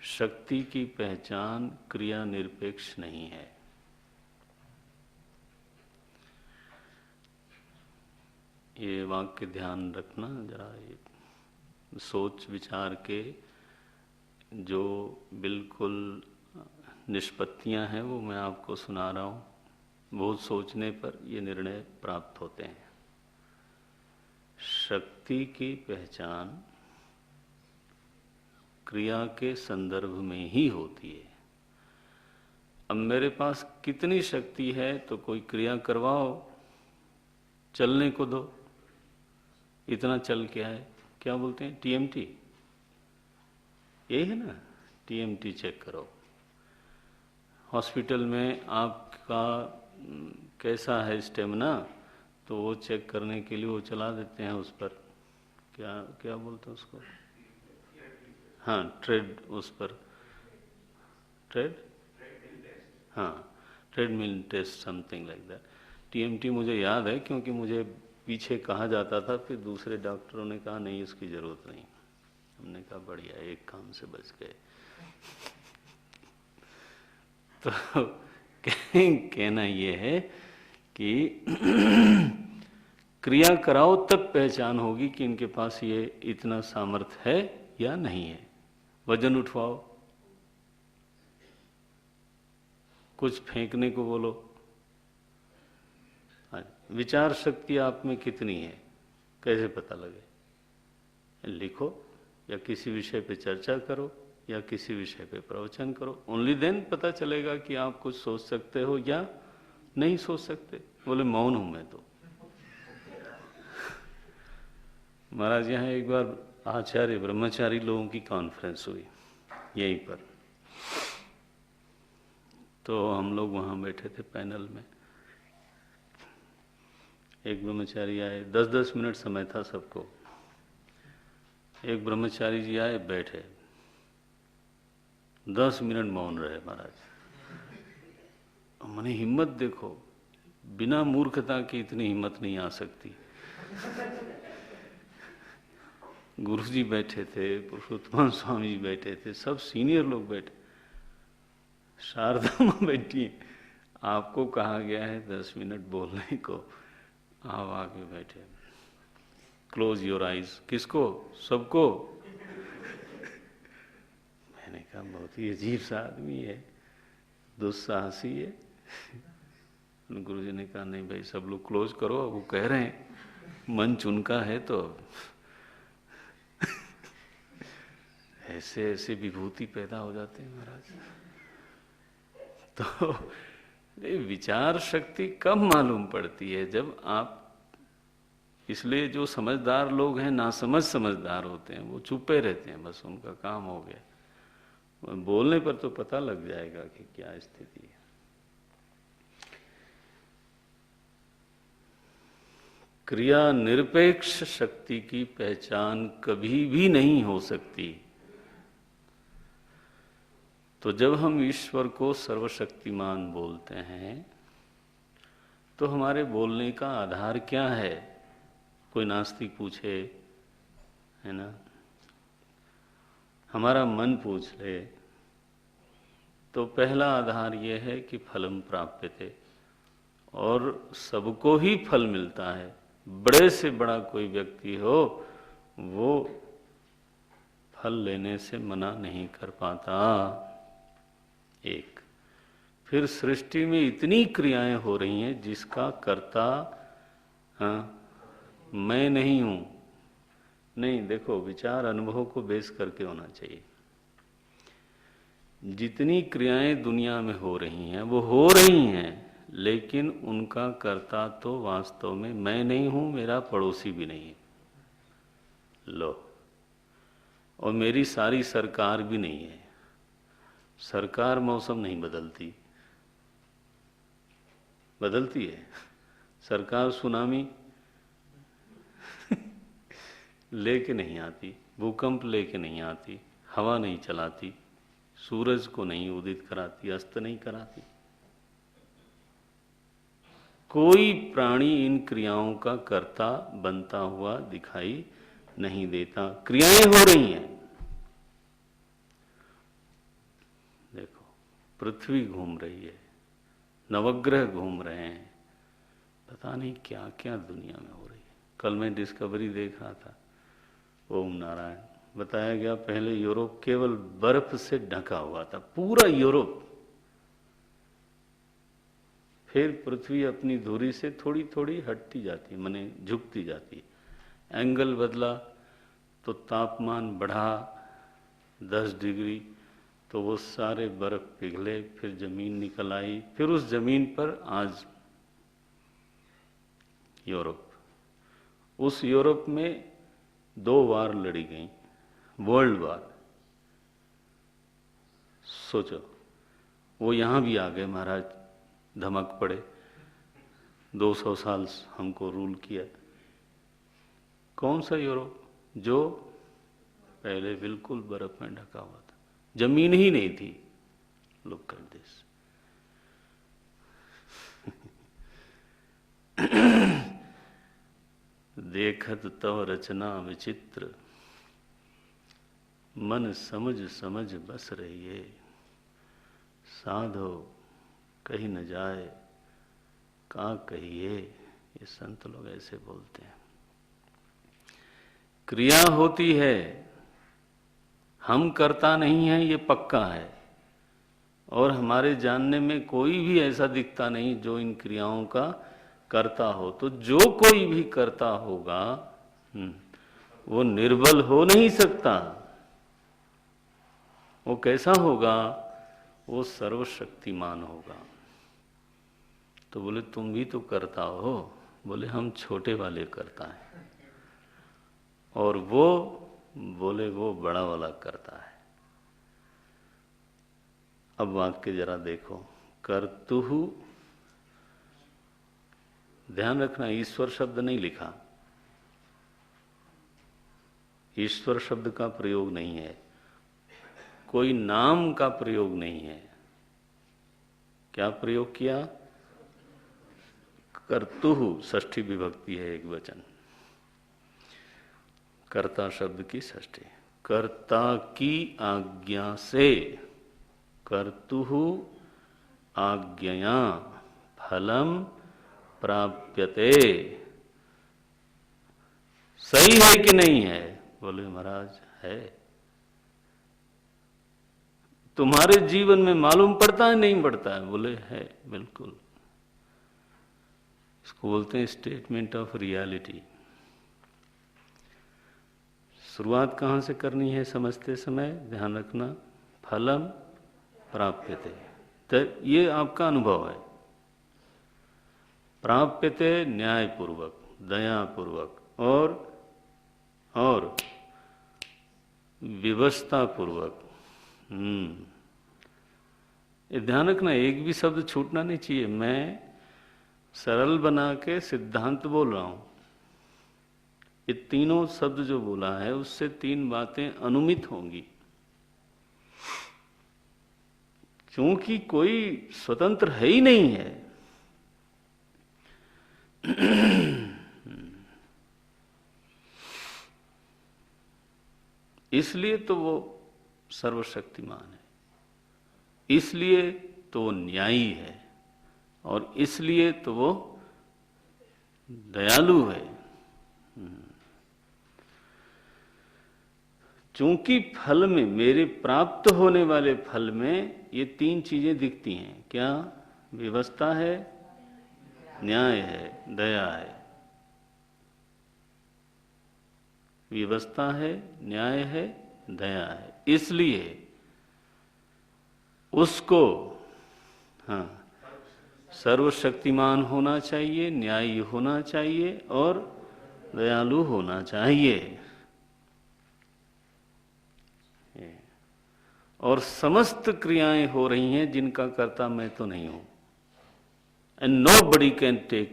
शक्ति की पहचान क्रिया निरपेक्ष नहीं है। ये वाक्य ध्यान रखना जरा, ये सोच विचार के जो बिल्कुल निष्पत्तियां हैं वो मैं आपको सुना रहा हूँ। बहुत सोचने पर ये निर्णय प्राप्त होते हैं। शक्ति की पहचान क्रिया के संदर्भ में ही होती है। अब मेरे पास कितनी शक्ति है तो कोई क्रिया करवाओ, चलने को दो, इतना चल क्या है, क्या बोलते हैं, टीएमटी, यही है ना, टीएमटी चेक करो। हॉस्पिटल में आपका कैसा है स्टेमिना, तो वो चेक करने के लिए वो चला देते हैं उस पर, क्या क्या बोलते हैं उसको, हाँ ट्रेड, उस पर ट्रेड, हाँ treadmill test, something like that. TMT मुझे याद है क्योंकि मुझे पीछे कहा जाता था, फिर दूसरे डॉक्टरों ने कहा नहीं इसकी ज़रूरत नहीं। हमने कहा बढ़िया, एक काम से बच गए। तो कहना ये है कि क्रिया कराओ तब पहचान होगी कि इनके पास ये इतना सामर्थ्य है या नहीं है। वजन उठवाओ, कुछ फेंकने को बोलो, विचार शक्ति आप में कितनी है कैसे पता लगे? लिखो या किसी विषय पे चर्चा करो या किसी विषय पे प्रवचन करो, ओनली देन पता चलेगा कि आप कुछ सोच सकते हो या नहीं सोच सकते। बोले मौन हूं मैं तो। महाराज यहाँ एक बार आचार्य ब्रह्मचारी लोगों की कॉन्फ्रेंस हुई यहीं पर, तो हम लोग वहाँ बैठे थे पैनल में। एक ब्रह्मचारी आए, 10-10 मिनट समय था सबको। एक ब्रह्मचारी जी आए, बैठे, 10 मिनट मौन रहे महाराज। मैंने हिम्मत देखो, बिना मूर्खता की इतनी हिम्मत नहीं आ सकती। गुरुजी बैठे थे, पुरुषोत्तम स्वामी जी बैठे थे, सब सीनियर लोग बैठे, शारदा माँ बैठी है। आपको कहा गया है 10 मिनट बोलने को, आप आके बैठे। Close your eyes. किसको? सबको। मैंने कहा बहुत ही अजीब सा आदमी है, दुस्साहसी है। गुरुजी ने कहा नहीं भाई सब लोग क्लोज करो, वो कह रहे हैं, मंच उनका है तो ऐसे ऐसे विभूति पैदा हो जाते हैं महाराज। तो विचार शक्ति कब मालूम पड़ती है? जब आप, इसलिए जो समझदार लोग हैं नासमझ समझदार होते हैं, वो चुपे रहते हैं, बस उनका काम हो गया। बोलने पर तो पता लग जाएगा कि क्या स्थिति है। क्रिया निरपेक्ष शक्ति की पहचान कभी भी नहीं हो सकती। तो जब हम ईश्वर को सर्वशक्तिमान बोलते हैं तो हमारे बोलने का आधार क्या है? कोई नास्तिक पूछे, है ना, हमारा मन पूछ ले, तो पहला आधार यह है कि फलम प्राप्यते, और सबको ही फल मिलता है। बड़े से बड़ा कोई व्यक्ति हो वो फल लेने से मना नहीं कर पाता। एक, फिर सृष्टि में इतनी क्रियाएं हो रही हैं जिसका कर्ता मैं नहीं हूं। नहीं, देखो विचार अनुभव को बेस करके होना चाहिए। जितनी क्रियाएं दुनिया में हो रही हैं वो हो रही हैं, लेकिन उनका कर्ता तो वास्तव में मैं नहीं हूं, मेरा पड़ोसी भी नहीं है। लो, और मेरी सारी सरकार भी नहीं है। सरकार मौसम नहीं बदलती, बदलती है सरकार? सुनामी लेके नहीं आती, भूकंप लेके नहीं आती, हवा नहीं चलाती, सूरज को नहीं उदित कराती, अस्त नहीं कराती। कोई प्राणी इन क्रियाओं का कर्ता बनता हुआ दिखाई नहीं देता। क्रियाएं हो रही हैं। देखो, पृथ्वी घूम रही है, नवग्रह घूम रहे हैं, पता नहीं क्या क्या दुनिया में हो रही है। कल मैं डिस्कवरी देख रहा था, ओम नारायण, बताया गया पहले यूरोप केवल बर्फ से ढका हुआ था, पूरा यूरोप। फिर पृथ्वी अपनी धुरी से थोड़ी थोड़ी हटती जाती, माने झुकती जाती, एंगल बदला तो तापमान बढ़ा 10 डिग्री, तो वो सारे बर्फ पिघले, फिर जमीन निकल आई, फिर उस जमीन पर आज यूरोप। उस यूरोप में 2 वार लड़ी गई, वर्ल्ड वार। सोचो, वो यहां भी आ गए महाराज, धमक पड़े, 200 साल हमको रूल किया। कौन सा यूरोप? जो पहले बिल्कुल बर्फ में ढका हुआ था, जमीन ही नहीं थी। लुक कर दिस। देखत तव रचना विचित्र, मन समझ समझ बस रही है। साधो कहीं न जाए, का कहिए, ये संत लोग ऐसे बोलते हैं। क्रिया होती है, हम करता नहीं है, ये पक्का है। और हमारे जानने में कोई भी ऐसा दिखता नहीं जो इन क्रियाओं का करता हो। तो जो कोई भी करता होगा वो निर्बल हो नहीं सकता। वो कैसा होगा? वो सर्वशक्तिमान होगा। तो बोले तुम भी तो करता हो। बोले हम छोटे वाले करता है। और वो बोले वो बड़ा वाला करता है। अब वाक्य जरा देखो। कर्तुहु, ध्यान रखना ईश्वर शब्द नहीं लिखा, ईश्वर शब्द का प्रयोग नहीं है, कोई नाम का प्रयोग नहीं है। क्या प्रयोग किया? कर्तुहु, षष्ठी विभक्ति है, एक वचन। कर्ता शब्द की षष्ठी। कर्ता की आज्ञा से, कर्तुहु आज्ञया फलम प्राप्यते। सही है कि नहीं है? बोले महाराज है। तुम्हारे जीवन में मालूम पड़ता है नहीं पड़ता है? बोले है, बिल्कुल। इसको बोलते हैं स्टेटमेंट ऑफ रियलिटी। शुरुआत कहाँ से करनी है समझते समय? ध्यान रखना, फलम प्राप्यते। तो ये आपका अनुभव है। प्राप्यते न्यायपूर्वक, दयापूर्वक और व्यवस्था पूर्वक। ये ध्यान रखना, एक भी शब्द छूटना नहीं चाहिए। मैं सरल बना के सिद्धांत बोल रहा हूं। ये तीनों शब्द जो बोला है उससे तीन बातें अनुमित होंगी, क्योंकि कोई स्वतंत्र है ही नहीं है। इसलिए तो वो सर्वशक्तिमान है, इसलिए तो वो न्यायी है, और इसलिए तो वो दयालु है। चूंकि फल में, मेरे प्राप्त होने वाले फल में ये तीन चीजें दिखती हैं। क्या? व्यवस्था है, न्याय है, दया है। व्यवस्था है, न्याय है, दया है। इसलिए उसको सर्वशक्तिमान होना चाहिए, न्यायी होना चाहिए और दयालु होना चाहिए। और समस्त क्रियाएं हो रही हैं जिनका कर्ता मैं तो नहीं हूं। And nobody can take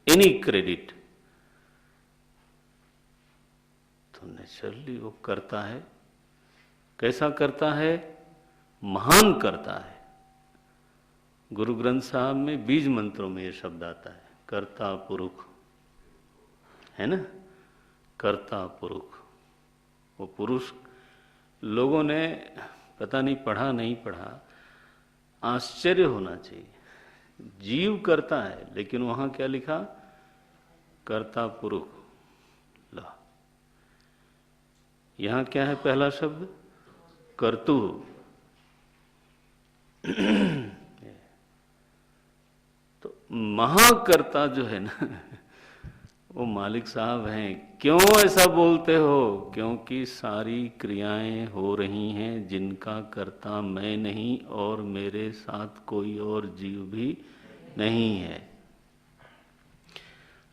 any credit. तो नेचुरली वो करता है। कैसा करता है? महान करता है। गुरु ग्रंथ साहब में बीज मंत्रों में ये शब्द आता है, कर्ता पुरुष, है ना? कर्ता पुरुष। वो पुरुष लोगों ने पता नहीं पढ़ा नहीं पढ़ा, आश्चर्य होना चाहिए। जीव करता है, लेकिन वहां क्या लिखा? कर्ता पुरुष। ला, यहां क्या है? पहला शब्द कर्तु। तो महाकर्ता जो है ना, वो मालिक साहब हैं। क्यों ऐसा बोलते हो? क्योंकि सारी क्रियाएं हो रही हैं जिनका कर्ता मैं नहीं, और मेरे साथ कोई और जीव भी नहीं है।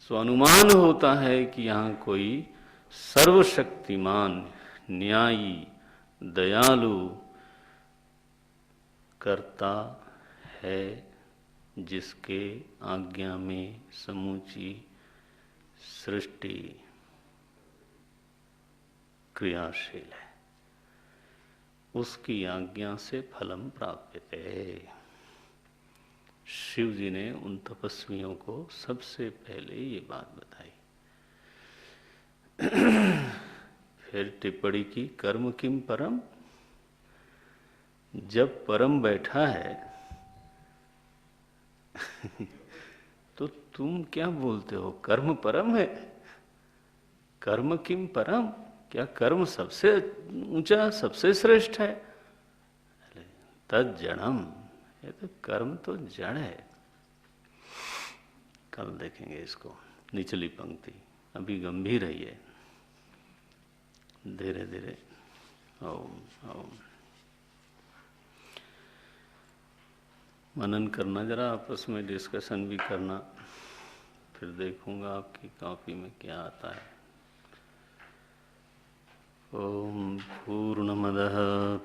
सो अनुमान होता है कि यहाँ कोई सर्वशक्तिमान, न्यायी, दयालु कर्ता है, जिसके आज्ञा में समूची सृष्टि क्रियाशील है। उसकी आज्ञा से फलम प्राप्त है। शिव जी ने उन तपस्वियों को सबसे पहले ये बात बताई। फिर टिप्पणी की, कर्म किम परम। जब परम बैठा है तो तुम क्या बोलते हो, कर्म परम है? कर्म किम परम, क्या कर्म सबसे ऊंचा, सबसे श्रेष्ठ है? तद जड़म, ये तो कर्म तो जड़ है। कल देखेंगे इसको, निचली पंक्ति। अभी गंभीर है ये, धीरे धीरे। ओम ओम। मनन करना, जरा आपस में डिस्कशन भी करना, फिर देखूंगा आपकी कॉपी में क्या आता है। ओम पूर्णमदः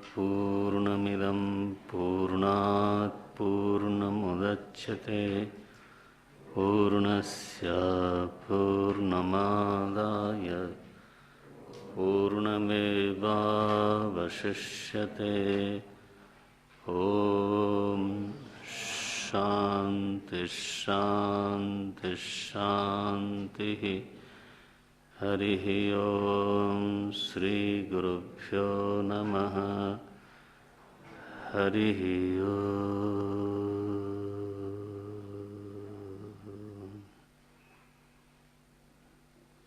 पूर्णमिदं पूर्णात् पूर्णमुदच्यते पूर्णस्य पूर्णमादाय पूर्णमेवावशिष्यते। ओम शांति शांति शांति। हरिः ओम श्री गुरुभ्यो नमः। हरिः ओम।